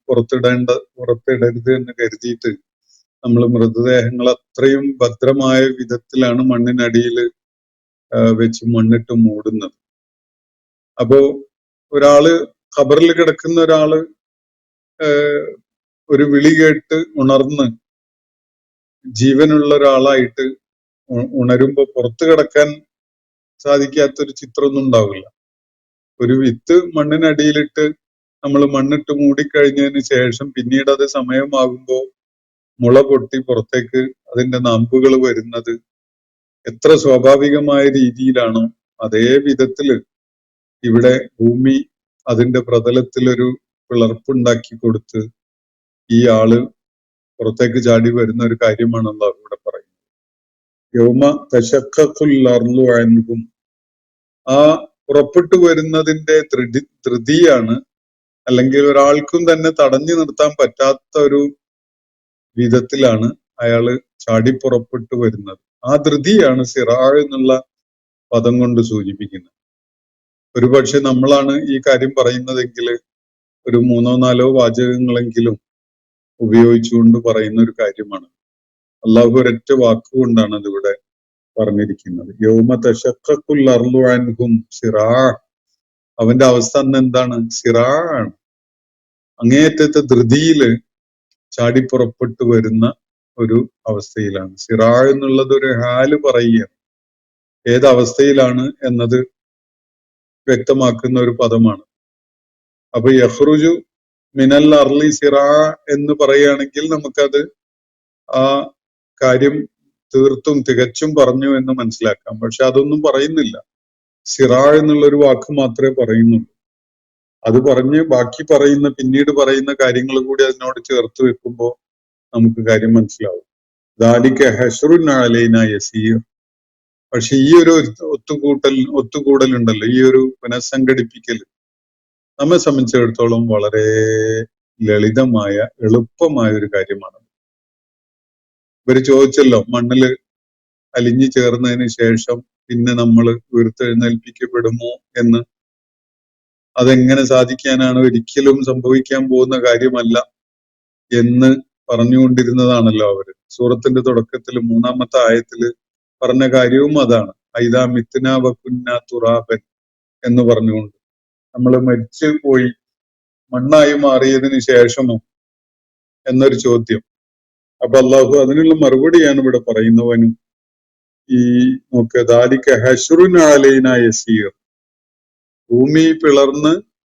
പുറത്തിടരുത് എന്ന് കരുതിയിട്ട് നമ്മൾ മൃതദേഹങ്ങൾ അത്രയും ഭദ്രമായ വിധത്തിലാണ് മണ്ണിനടിയിൽ വെച്ച് മണ്ണിട്ട് മൂടുന്നത്. അപ്പോ ഒരാള് ഖബറിൽ കിടക്കുന്ന ഒരാള് ഒരു വിളി കേട്ട് ഉണർന്ന് ജീവനുള്ള ഒരാളായിട്ട് ഉണരുമ്പോ പുറത്തു കിടക്കാൻ സാധിക്കാത്തൊരു ചിത്രമൊന്നും ഉണ്ടാവില്ല. ഒരു വിത്ത് മണ്ണിനടിയിലിട്ട് നമ്മൾ മണ്ണിട്ട് മൂടിക്കഴിഞ്ഞതിന് ശേഷം പിന്നീട് അത് സമയമാകുമ്പോ മുള പൊട്ടി പുറത്തേക്ക് അതിന്റെ നാമ്പുകൾ വരുന്നത് എത്ര സ്വാഭാവികമായ രീതിയിലാണോ, അതേ വിധത്തില് ഇവിടെ ഭൂമി അതിന്റെ പ്രതലത്തിലൊരു പിളർപ്പുണ്ടാക്കി കൊടുത്ത് ഈ ആള് പുറത്തേക്ക് ചാടി വരുന്ന ഒരു കാര്യമാണ് അല്ലാഹു ഇവിടെ പറയുന്നത്. യൗമ തശഖഖുൽ അർളു അൻഹും, ആ പുറപ്പെട്ടു വരുന്നതിന്റെ ധൃതിയാണ്, അല്ലെങ്കിൽ ഒരാൾക്കും തന്നെ തടഞ്ഞു നിർത്താൻ പറ്റാത്ത ഒരു വിധത്തിലാണ് അയാള് ചാടിപ്പുറപ്പെട്ടു വരുന്നത്. ആ ധൃതിയാണ് സിറാ എന്നുള്ള പദം കൊണ്ട് സൂചിപ്പിക്കുന്നത്. ഒരുപക്ഷെ നമ്മളാണ് ഈ കാര്യം പറയുന്നതെങ്കിൽ ഒരു 3-4 വാചകങ്ങളെങ്കിലും ഉപയോഗിച്ചുകൊണ്ട് പറയുന്ന ഒരു കാര്യമാണ്. അള്ളാഹു ഒരൊറ്റ വാക്കുകൊണ്ടാണ് അതിവിടെ പറഞ്ഞിരിക്കുന്നത്. യൗമ തശഖഖുൽ അർളു അൻഹും സിറാ. അവന്റെ അവസ്ഥ അന്ന് എന്താണ്? സിറാ ആണ്. അങ്ങേയറ്റത്തെ ധൃതിയില് ചാടിപ്പുറപ്പെട്ടു വരുന്ന ഒരു അവസ്ഥയിലാണ്. സിറാ എന്നുള്ളത് ഒരു ഹാല് പറയുകയാണ്. ഏതവസ്ഥയിലാണ് എന്നത് വ്യക്തമാക്കുന്ന ഒരു പദമാണ്. അപ്പൊ യഖ്റുജു മിനൽ അർളി സിറാ എന്ന് പറയുകയാണെങ്കിൽ നമുക്കത് ആ കാര്യം തീർത്തും തികച്ചും പറഞ്ഞു എന്ന് മനസ്സിലാക്കാം. പക്ഷെ അതൊന്നും പറയുന്നില്ല. സിറാ എന്നുള്ള ഒരു വാക്ക് മാത്രമേ പറയുന്നുള്ളൂ. അത് പറഞ്ഞ് ബാക്കി പറയുന്ന പിന്നീട് പറയുന്ന കാര്യങ്ങൾ കൂടി അതിനോട് ചേർത്ത് വെക്കുമ്പോൾ നമുക്ക് കാര്യം മനസ്സിലാവും. ദാലിക ഹശ്റുൻ അലൈന യസീർ. പക്ഷെ ഈ ഒരു ഒത്തുകൂടൽ ഉണ്ടല്ലോ, ഈ ഒരു പുനഃസംഘടിപ്പിക്കൽ നമ്മെ സംബന്ധിച്ചിടത്തോളം വളരെ ലളിതമായ എളുപ്പമായ ഒരു കാര്യമാണ്. ഇവര് ചോദിച്ചല്ലോ, മണ്ണില് അലിഞ്ഞു ചേർന്നതിന് ശേഷം പിന്നെ നമ്മൾ ഉയർത്തെഴുന്നേൽപ്പിക്കപ്പെടുമോ എന്ന്. അതെങ്ങനെ സാധിക്കാനാണ്? ഒരിക്കലും സംഭവിക്കാൻ പോകുന്ന കാര്യമല്ല എന്ന് പറഞ്ഞുകൊണ്ടിരുന്നതാണല്ലോ അവര്. സൂറത്തിന്റെ തുടക്കത്തിൽ 3-ാമത്തെ ആയത്തില് പറഞ്ഞ കാര്യവും അതാണ്. ഐദാ മിത്ന വകുന്ന തുറാബൻ എന്ന് പറഞ്ഞുകൊണ്ട് നമ്മൾ മരിച്ചു പോയി മണ്ണായി മാറിയതിന് ശേഷമോ എന്നൊരു ചോദ്യം. അപ്പൊ അള്ളാഹു അതിനുള്ള മറുപടിയാണ് ഇവിടെ പറയുന്നവനും. ഈ നോക്ക്, ദാലിക ഹശ്റുൻ അലൈന യസീർ. ഭൂമി പിളർന്ന്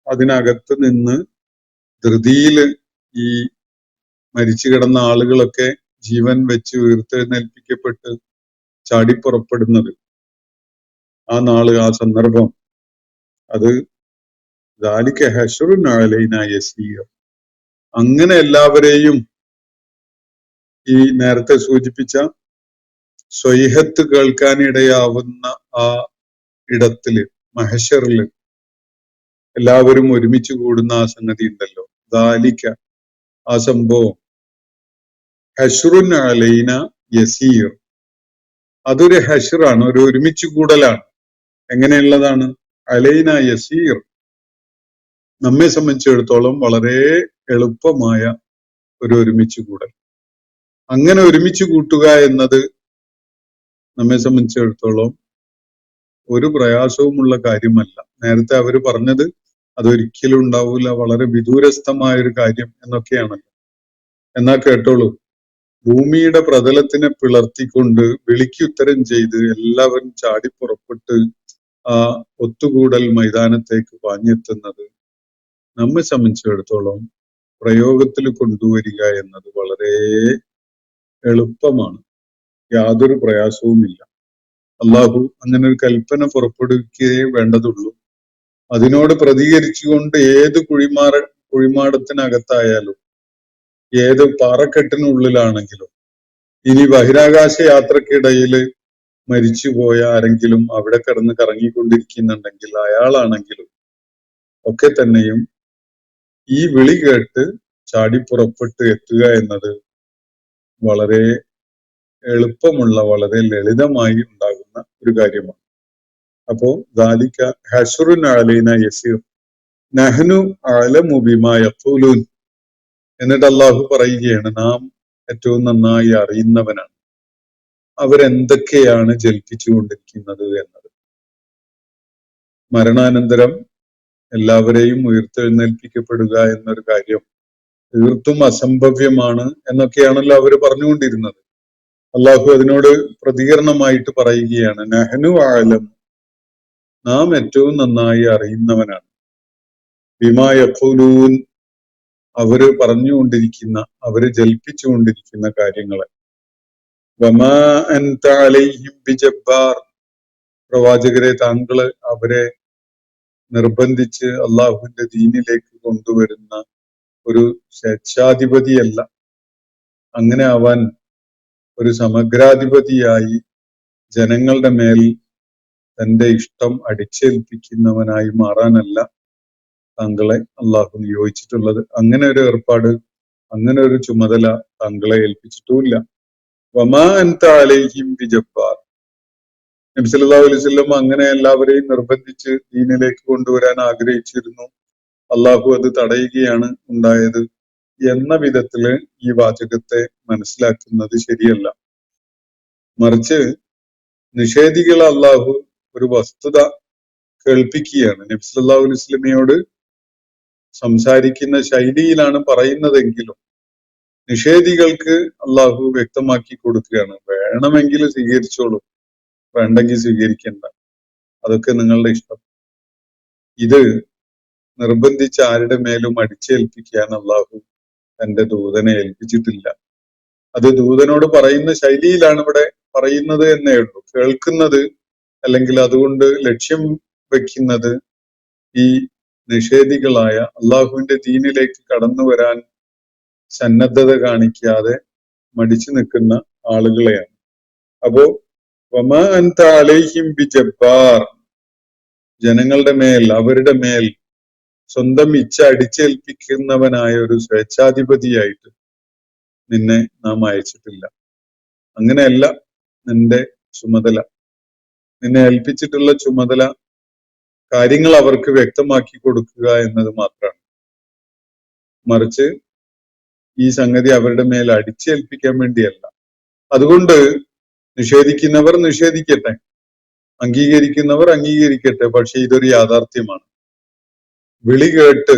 അതിനകത്ത് നിന്ന് ധൃതിയില് ഈ മരിച്ചു കിടന്ന ആളുകളൊക്കെ ജീവൻ വെച്ച് ഉയർത്തെഴുന്നേൽപ്പിക്കപ്പെട്ട് ചാടിപ്പുറപ്പെടുന്നത്, ആ നാള്, ആ സന്ദർഭം, അത് ദാലിക ഹശ്റുൻ അലൈന യസീർ. അങ്ങനെ എല്ലാവരെയും ഈ നേരത്തെ സൂചിപ്പിച്ച സ്വൈഹത്ത് കേൾക്കാനിടയാവുന്ന ആ ഇടത്തില്, മഹശറില് എല്ലാവരും ഒരുമിച്ച് കൂടുന്ന ആ സംഗതി ഉണ്ടല്ലോ, ദാലിക, ആ സംഭവം, ഹശ്റുൻ അലൈന യസീർ, അതൊരു ഹശ്റാണ്, ഒരു ഒരുമിച്ച് കൂടലാണ്. എങ്ങനെയുള്ളതാണ്? അലൈന യസീർ, നമ്മെ സംബന്ധിച്ചിടത്തോളം വളരെ എളുപ്പമായ ഒരു ഒരുമിച്ച് കൂടൽ. അങ്ങനെ ഒരുമിച്ച് കൂട്ടുക എന്നത് നമ്മെ സംബന്ധിച്ചിടത്തോളം ഒരു പ്രയാസവുമുള്ള കാര്യമല്ല. നേരത്തെ അവര് പറഞ്ഞത് അതൊരിക്കലും ഉണ്ടാവില്ല, വളരെ വിദൂരസ്ഥമായ ഒരു കാര്യം എന്നൊക്കെയാണല്ലോ. എന്നാ കേട്ടോളൂ, ഭൂമിയുടെ പ്രതലത്തിനെ പിളർത്തിക്കൊണ്ട് വിളിക്കുത്തരം ചെയ്ത് എല്ലാവരും ചാടിപ്പുറപ്പെട്ട് ആ ഒത്തുകൂടൽ മൈതാനത്തേക്ക് പാഞ്ഞെത്തുന്നത് നമ്മെ സംബന്ധിച്ചിടത്തോളം പ്രയോഗത്തിൽ കൊണ്ടുവരിക എന്നത് വളരെ എളുപ്പമാണ്, യാതൊരു പ്രയാസവുമില്ല. അള്ളാഹു അങ്ങനെ ഒരു കൽപ്പന പുറപ്പെടുവിക്കുകയേ വേണ്ടതുള്ളൂ. അതിനോട് പ്രതികരിച്ചുകൊണ്ട് ഏത് കുഴിമാടത്തിനകത്തായാലും ഏത് പാറക്കെട്ടിനുള്ളിലാണെങ്കിലും, ഇനി ബഹിരാകാശ യാത്രക്കിടയിൽ മരിച്ചുപോയ ആരെങ്കിലും അവിടെ കിടന്ന് കറങ്ങിക്കൊണ്ടിരിക്കുന്നുണ്ടെങ്കിൽ അയാളാണെങ്കിലും ഒക്കെ തന്നെയും ഈ വിളി കേട്ട് ചാടിപ്പുറപ്പെട്ട് എത്തുക എന്നത് വളരെ എളുപ്പമുള്ള, വളരെ ലളിതമായി ഉണ്ടാകുന്ന ഒരു കാര്യമാണ്. അപ്പോ ദാലിക ഹശ്റുൻ അലൈന യസീർ നഹ്നു അഅലമു ബിമാ യഖൂലൂൻ. എന്നിട്ട് അള്ളാഹു പറയുകയാണ്, നാം ഏറ്റവും നന്നായി അറിയുന്നവനാണ് അവരെന്തൊക്കെയാണ് ജൽപ്പിച്ചുകൊണ്ടിരിക്കുന്നത് എന്നത്. മരണാനന്തരം എല്ലാവരെയും ഉയർത്തെഴുന്നേൽപ്പിക്കപ്പെടുക എന്നൊരു കാര്യം തീർത്തും അസംഭവ്യമാണ് എന്നൊക്കെയാണല്ലോ അവര് പറഞ്ഞുകൊണ്ടിരുന്നത്. അള്ളാഹു അതിനോട് പ്രതികരണമായിട്ട് പറയുകയാണ്, നഹ്നു അഅലം, നാം ഏറ്റവും നന്നായി അറിയുന്നവനാണ്, ബിമാ യഖൂലൂൻ, അവര് പറഞ്ഞുകൊണ്ടിരിക്കുന്ന, അവര് ജൽപ്പിച്ചുകൊണ്ടിരിക്കുന്ന കാര്യങ്ങളെ. വമാ അൻത അലൈഹിം ബിജബ്ബാർ, പ്രവാചകരെ, താങ്കള് അവരെ നിർബന്ധിച്ച് അള്ളാഹുവിന്റെ ദീനിലേക്ക് കൊണ്ടുവരുന്ന ഒരു സ്വേച്ഛാധിപതിയല്ല. അങ്ങനെ ആവാൻ ഒരു സമഗ്രാധിപതിയായി ജനങ്ങളുടെ മേൽ തന്റെ ഇഷ്ടം അടിച്ചേൽപ്പിക്കുന്നവനായി മാറാനല്ല താങ്കളെ അള്ളാഹു നിയോഗിച്ചിട്ടുള്ളത്. അങ്ങനെ ഒരു ഏർപ്പാട്, അങ്ങനെ ഒരു ചുമതല താങ്കളെ ഏൽപ്പിച്ചിട്ടുമില്ല. വമാ അൻത അലൈഹിം ബിജബ്ബാർ, നബി സല്ലല്ലാഹു അലൈഹി വസല്ലം അങ്ങനെ എല്ലാവരെയും നിർബന്ധിച്ച് ദീനിലേക്ക് കൊണ്ടുവരാൻ ആഗ്രഹിച്ചിരുന്നു. അള്ളാഹു അത് തടയുകയാണ് ഉണ്ടായത് എന്ന വിധത്തില് ഈ വാചകത്തെ മനസ്സിലാക്കുന്നത് ശരിയല്ല. മറിച്ച് നിഷേധികളെ അള്ളാഹു ഒരു വസ്തുത കേൾപ്പിക്കുകയാണ്. നബി സല്ലല്ലാഹു അലൈഹി വസല്ലമയോട് സംസാരിക്കുന്ന ശൈലിയിലാണ് പറയുന്നതെങ്കിലും നിഷേധികൾക്ക് അള്ളാഹു വ്യക്തമാക്കി കൊടുക്കുകയാണ്. വേണമെങ്കിൽ സ്വീകരിച്ചോളൂ, വേണ്ടെങ്കിൽ സ്വീകരിക്കണ്ട, അതൊക്കെ നിങ്ങളുടെ ഇഷ്ടം. ഇത് നിർബന്ധിച്ച് ആരുടെ മേലും അടിച്ചേൽപ്പിക്കാൻ അള്ളാഹു തന്റെ ദൂതനെ ഏൽപ്പിച്ചിട്ടില്ല. അത് ദൂതനോട് പറയുന്ന ശൈലിയിലാണ് ഇവിടെ പറയുന്നത് എന്നേ ഉള്ളൂ. കേൾക്കുന്നത് അല്ലെങ്കിൽ അതുകൊണ്ട് ലക്ഷ്യം വെക്കുന്നത് ഈ നിഷേധികളായ അള്ളാഹുവിന്റെ ദീനിലേക്ക് കടന്നു വരാൻ സന്നദ്ധത കാണിക്കാതെ മടിച്ചു നിൽക്കുന്ന ആളുകളെയാണ്. അപ്പോ വമാ അൻത അലൈഹിം ബിജബ്ബാർ, ജനങ്ങളുടെ മേൽ, അവരുടെ മേൽ സ്വന്തം ഇച്ഛ അടിച്ചേൽപ്പിക്കുന്നവനായ ഒരു സ്വേച്ഛാധിപതിയായിട്ട് നിന്നെ നാം അയച്ചിട്ടില്ല. അങ്ങനെയല്ല നിന്റെ ചുമതല. നിന്നെ ഏൽപ്പിച്ചിട്ടുള്ള ചുമതല കാര്യങ്ങൾ അവർക്ക് വ്യക്തമാക്കി കൊടുക്കുക എന്നത് മാത്രമാണ്. മറിച്ച് ഈ സംഗതി അവരുടെ മേൽ അടിച്ചേൽപ്പിക്കാൻ വേണ്ടിയല്ല. അതുകൊണ്ട് നിഷേധിക്കുന്നവർ നിഷേധിക്കട്ടെ, അംഗീകരിക്കുന്നവർ അംഗീകരിക്കട്ടെ. പക്ഷെ ഇതൊരു യാഥാർത്ഥ്യമാണ്. വിളി കേട്ട്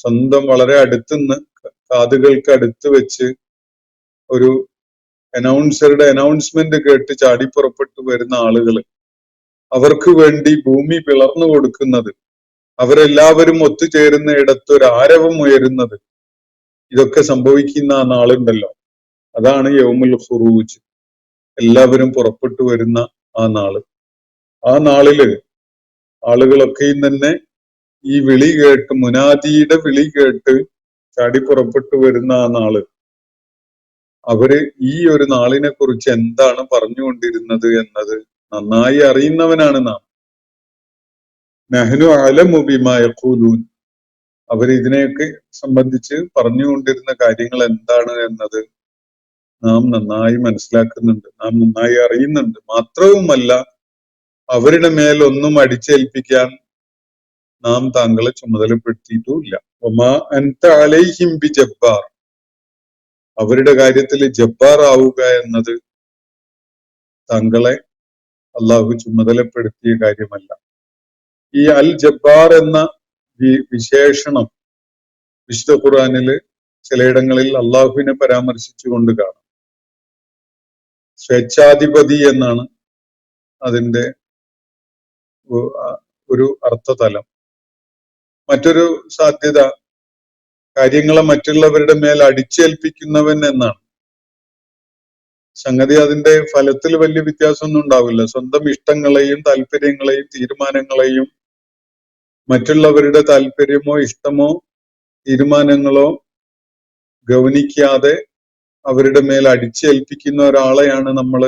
സ്വന്തം വളരെ അടുത്തുനിന്ന് കാതുകൾക്ക് അടുത്ത് വെച്ച് ഒരു അനൗൺസറുടെ അനൗൺസ്മെന്റ് കേട്ട് ചാടിപ്പുറപ്പെട്ടു വരുന്ന ആളുകൾ, അവർക്ക് വേണ്ടി ഭൂമി പിളർന്നു കൊടുക്കുന്നത്, അവരെല്ലാവരും ഒത്തുചേരുന്ന ഇടത്ത് ഒരു ആരവം ഉയരുന്നത്, ഇതൊക്കെ സംഭവിക്കുന്ന ആ നാളുണ്ടല്ലോ, അതാണ് യൗമുൽ ഖുറൂജ്. എല്ലാവരും പുറപ്പെട്ടു വരുന്ന ആ നാള്. ആ നാളില് ആളുകളൊക്കെയും തന്നെ ഈ വിളി കേട്ട്, മുനാദിയുടെ വിളി കേട്ട് ചാടിപ്പുറപ്പെട്ടു വരുന്ന ആ നാള്, അവര് ഈ ഒരു നാളിനെ കുറിച്ച് എന്താണ് പറഞ്ഞുകൊണ്ടിരുന്നത് എന്നത് നന്നായി അറിയുന്നവനാണ് നാം. നഹ്നു അലമു ബിമാ യഖൂലൂൻ, അവർ ഇതിനെയൊക്കെ സംബന്ധിച്ച് പറഞ്ഞുകൊണ്ടിരുന്ന കാര്യങ്ങൾ എന്താണ് എന്നത് നാം നന്നായി മനസ്സിലാക്കുന്നുണ്ട്, നാം നന്നായി അറിയുന്നുണ്ട്. മാത്രവുമല്ല അവരുടെ മേൽ ഒന്നും അടിച്ചേൽപ്പിക്കാൻ നാം താങ്കളെ ചുമതലപ്പെടുത്തിയിട്ടുമില്ല. വമാ അൻത അലൈഹിം ബിജബ്ബാർ, അവരുടെ കാര്യത്തിൽ ജബ്ബാർ ആവുക എന്നത് താങ്കളെ അള്ളാഹു ചുമതലപ്പെടുത്തിയ കാര്യമല്ല. ഈ അൽ ജബ്ബാർ എന്ന വിശേഷണം വിശുദ്ധ ഖുർആനില് ചിലയിടങ്ങളിൽ അള്ളാഹുവിനെ പരാമർശിച്ചുകൊണ്ട് കാണാം. സ്വേച്ഛാധിപതി എന്നാണ് അതിന്റെ ഒരു അർത്ഥതലം. മറ്റൊരു സാധ്യത കാര്യങ്ങളെ മറ്റുള്ളവരുടെ മേൽ അടിച്ചേൽപ്പിക്കുന്നവൻ എന്നാണ്. സംഗതി അതിന്റെ ഫലത്തിൽ വലിയ വ്യത്യാസമൊന്നും ഉണ്ടാവില്ല. സ്വന്തം ഇഷ്ടങ്ങളെയും താല്പര്യങ്ങളെയും തീരുമാനങ്ങളെയും മറ്റുള്ളവരുടെ താല്പര്യമോ ഇഷ്ടമോ തീരുമാനങ്ങളോ ഗൗനിക്കാതെ അവരുടെ മേൽ അടിച്ചേൽപ്പിക്കുന്ന ഒരാളെയാണ് നമ്മൾ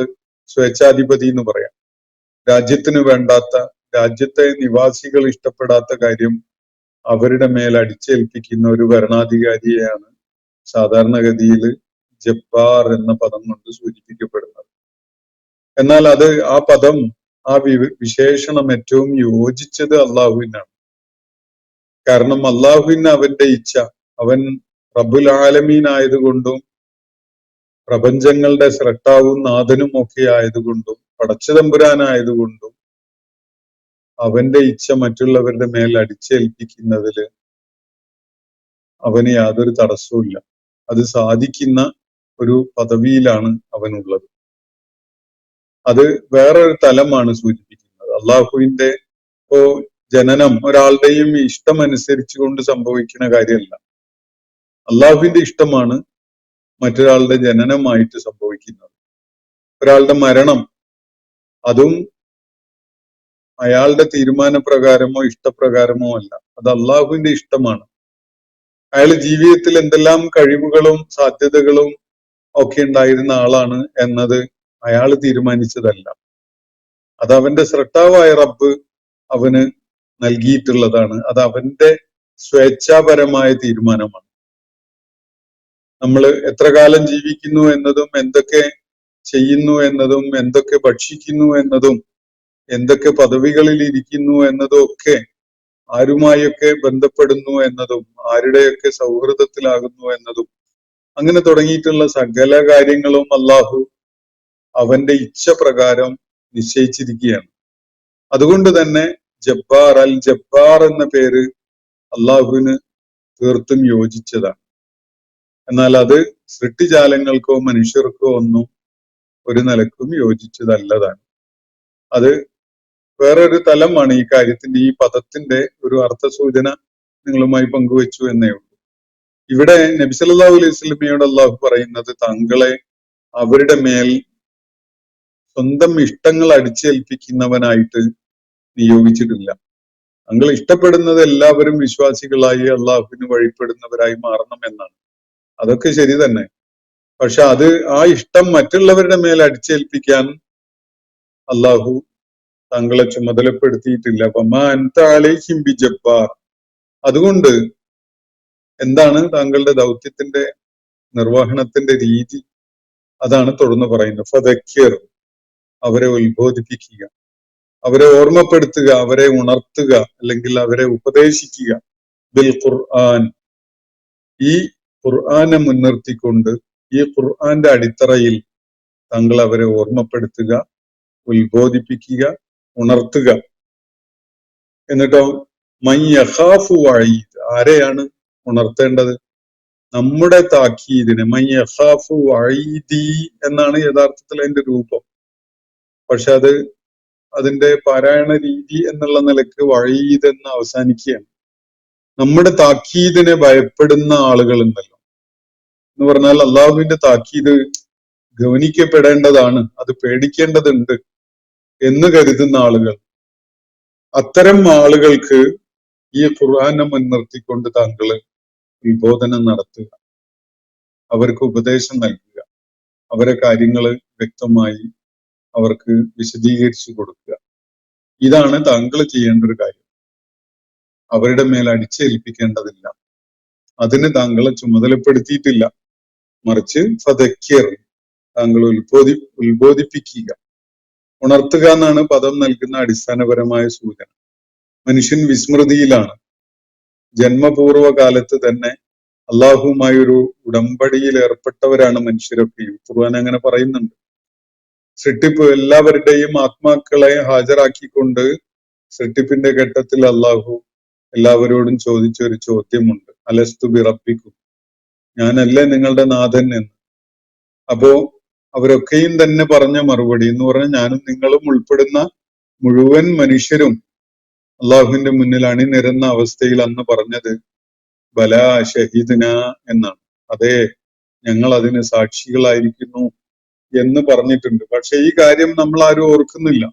സ്വേച്ഛാധിപതി എന്ന് പറയാം. രാജ്യത്തിന് വേണ്ടാത്ത, രാജ്യത്തെ നിവാസികൾ ഇഷ്ടപ്പെടാത്ത കാര്യം അവരുടെ മേൽ അടിച്ചേൽപ്പിക്കുന്ന ഒരു ഭരണാധികാരിയെയാണ് സാധാരണഗതിയിൽ ജബ്ബാർ എന്ന പദം കൊണ്ട് സൂചിപ്പിക്കപ്പെടുന്നത്. എന്നാൽ അത് ആ പദം, ആ വിശേഷണം ഏറ്റവും യോജിച്ചത് അള്ളാഹുവിനാണ്. കാരണം അള്ളാഹുവിന് അവന്റെ ഇച്ഛ, അവൻ റബ്ബുൽ ആലമീൻ ആയതുകൊണ്ടും പ്രപഞ്ചങ്ങളുടെ സ്രഷ്ടാവും നാഥനും ഒക്കെ ആയതുകൊണ്ടും പടച്ചതമ്പുരാനായതുകൊണ്ടും അവന്റെ ഇച്ഛ മറ്റുള്ളവരുടെ മേൽ അടിച്ചേൽപ്പിക്കുന്നതില് അവന് യാതൊരു തടസ്സവുമില്ല. അത് സാധിക്കുന്ന ഒരു പദവിയിലാണ് അവനുള്ളത്. അത് വേറൊരു തലമാണ് സൂചിപ്പിക്കുന്നത്. അള്ളാഹുവിന്റെ ജനനം ഒരാളുടെയും ഇഷ്ടമനുസരിച്ച് കൊണ്ട് സംഭവിക്കുന്ന കാര്യമല്ല. അള്ളാഹുവിന്റെ ഇഷ്ടമാണ് മറ്റൊരാളുടെ ജനനമായിട്ട് സംഭവിക്കുന്നത്. ഒരാളുടെ മരണം അതും അയാളുടെ തീരുമാനപ്രകാരമോ ഇഷ്ടപ്രകാരമോ അല്ല, അത് അള്ളാഹുവിന്റെ ഇഷ്ടമാണ്. അയാൾ ജീവിതത്തിൽ എന്തെല്ലാം കഴിവുകളും സാധ്യതകളും ഒക്കെ ഉണ്ടായിരുന്ന ആളാണ് എന്നത് അയാൾ തീരുമാനിച്ചതല്ല. അത് അവന്റെ സ്രഷ്ടാവായ റബ്ബ് അവന് നൽകിയിട്ടുള്ളതാണ്. അത് അവന്റെ സ്വേച്ഛാപരമായ തീരുമാനമാണ്. നമ്മൾ എത്ര കാലം ജീവിക്കുന്നു എന്നതും എന്തൊക്കെ ചെയ്യുന്നു എന്നതും എന്തൊക്കെ ഭക്ഷിക്കുന്നു എന്നതും എന്തൊക്കെ പദവികളിൽ ഇരിക്കുന്നു എന്നതും ഒക്കെ ആരുമായൊക്കെ ബന്ധപ്പെടുന്നു എന്നതും ആരുടെയൊക്കെ സൗഹൃദത്തിലാകുന്നു എന്നതും അങ്ങനെ തുടങ്ങിയിട്ടുള്ള സകല കാര്യങ്ങളും അള്ളാഹു അവന്റെ ഇച്ഛ പ്രകാരം നിശ്ചയിച്ചിരിക്കുകയാണ്. അതുകൊണ്ട് തന്നെ ജബ്ബാർ, അൽ ജബ്ബാർ എന്ന പേര് അള്ളാഹുവിന് തീർത്തും യോജിച്ചതാണ്. എന്നാൽ അത് സൃഷ്ടിജാലങ്ങൾക്കോ മനുഷ്യർക്കോ ഒന്നും ഒരു നിലക്കും യോജിച്ചതല്ലതാണ്. അത് വേറൊരു തലമാണ് ഈ കാര്യത്തിന്റെ, ഈ പദത്തിന്റെ ഒരു അർത്ഥസൂചന നിങ്ങളുമായി പങ്കുവെച്ചു എന്നേ ഉള്ളൂ. ഇവിടെ നബി സല്ലല്ലാഹു അലൈഹി വസല്ലമയോട് അള്ളാഹു പറയുന്നത് താങ്കളെ അവരുടെ മേൽ സ്വന്തം ഇഷ്ടങ്ങൾ അടിച്ചേൽപ്പിക്കുന്നവനായിട്ട് നിയോഗിച്ചിട്ടില്ല. താങ്കൾ ഇഷ്ടപ്പെടുന്നത് എല്ലാവരും വിശ്വാസികളായി അള്ളാഹുവിന് വഴിപ്പെടുന്നവരായി മാറണം എന്നാണ്. അതൊക്കെ ശരി തന്നെ. പക്ഷെ അത് ആ ഇഷ്ടം മറ്റുള്ളവരുടെ മേൽ അടിച്ചേൽപ്പിക്കാൻ അള്ളാഹു താങ്കളെ ചുമതലപ്പെടുത്തിയിട്ടില്ല. വമാ അൻത അലൈഹിം ബിജബ്ബാർ. അതുകൊണ്ട് എന്താണ് താങ്കളുടെ ദൗത്യത്തിന്റെ നിർവഹണത്തിന്റെ രീതി? അതാണ് തുടർന്ന് പറയുന്നത്. ഫദക്കിർ, അവരെ ഉത്ബോധിപ്പിക്കുക, അവരെ ഓർമ്മപ്പെടുത്തുക, അവരെ ഉണർത്തുക, അല്ലെങ്കിൽ അവരെ ഉപദേശിക്കുക. ബിൽ ഖുർആൻ, ഈ ഖുർആനെ മുൻനിർത്തിക്കൊണ്ട് ഈ ഖുർആന്റെ അടിത്തറയിൽ താങ്കൾ അവരെ ഓർമ്മപ്പെടുത്തുക, ഉത്ബോധിപ്പിക്കുക, ഉണർത്തുക. എന്നിട്ടോ മൻ യഖാഫു വഈദ്, ആരെയാണ് ഉണർത്തേണ്ടത്? നമ്മുടെ താക്കീദിനെ. മൻ യഖാഫു വഈദി എന്നാണ് യഥാർത്ഥത്തിൽ അതിന്റെ രൂപം. പക്ഷെ അതിന്റെ പാരായണ രീതി എന്നുള്ള നിലക്ക് വഈദ് എന്ന് അവസാനിക്കുകയാണ്. നമ്മുടെ താക്കീദിനെ ഭയപ്പെടുന്ന ആളുകളുണ്ടല്ലോ എന്ന് പറഞ്ഞാൽ അള്ളാഹുവിന്റെ താക്കീത് ഗൗനിക്കപ്പെടേണ്ടതാണ്, അത് പേടിക്കേണ്ടതുണ്ട് എന്ന് കരുതുന്ന ആളുകൾ, അത്തരം ആളുകൾക്ക് ഈ ഖുർആനെ മുൻനിർത്തിക്കൊണ്ട് താങ്കൾ വിബോധനം നടത്തുക, അവർക്ക് ഉപദേശം നൽകുക, അവരെ കാര്യങ്ങൾ വ്യക്തമായി അവർക്ക് വിശദീകരിച്ചു കൊടുക്കുക. ഇതാണ് താങ്കൾ ചെയ്യേണ്ട ഒരു കാര്യം. അവരുടെ മേൽ അടിച്ചേൽപ്പിക്കേണ്ടതില്ല. അതിന് താങ്കളെ ചുമതലപ്പെടുത്തിയിട്ടില്ല. മറിച്ച് ഫദക്കിർ, താങ്കൾ ഉത്ബോധിപ്പിക്കുക, ഉണർത്തുക എന്നാണ് പദം നൽകുന്ന അടിസ്ഥാനപരമായ സൂചന. മനുഷ്യൻ വിസ്മൃതിയിലാണ്. ജന്മപൂർവ്വ കാലത്ത് തന്നെ അള്ളാഹുവുമായി ഒരു ഉടമ്പടിയിൽ ഏർപ്പെട്ടവരാണ് മനുഷ്യരൊക്കെയും. ഖുർആൻ അങ്ങനെ പറയുന്നുണ്ട്. സൃഷ്ടിപ്പ് എല്ലാവരുടെയും ആത്മാക്കളെ ഹാജരാക്കിക്കൊണ്ട് സൃഷ്ടിപ്പിന്റെ ഘട്ടത്തിൽ അള്ളാഹു എല്ലാവരോടും ചോദിച്ച ഒരു ചോദ്യമുണ്ട്. അലസ്തു ബി റബ്ബിക്കും, ഞാനല്ലേ നിങ്ങളുടെ നാഥൻ എന്ന്. അപ്പോ അവരൊക്കെയും തന്നെ പറഞ്ഞ മറുപടി എന്ന് പറഞ്ഞാൽ ഞാനും നിങ്ങളും ഉൾപ്പെടുന്ന മുഴുവൻ മനുഷ്യരും അള്ളാഹുവിന്റെ മുന്നിൽ അണിനിരന്ന അവസ്ഥയിൽ അന്ന് പറഞ്ഞത് ബലാ ഷഹീദ്ന എന്നാണ്. അതെ, ഞങ്ങൾ അതിന് സാക്ഷികളായിരിക്കുന്നു എന്ന് പറഞ്ഞിട്ടുണ്ട്. പക്ഷെ ഈ കാര്യം നമ്മൾ ആരും ഓർക്കുന്നില്ല.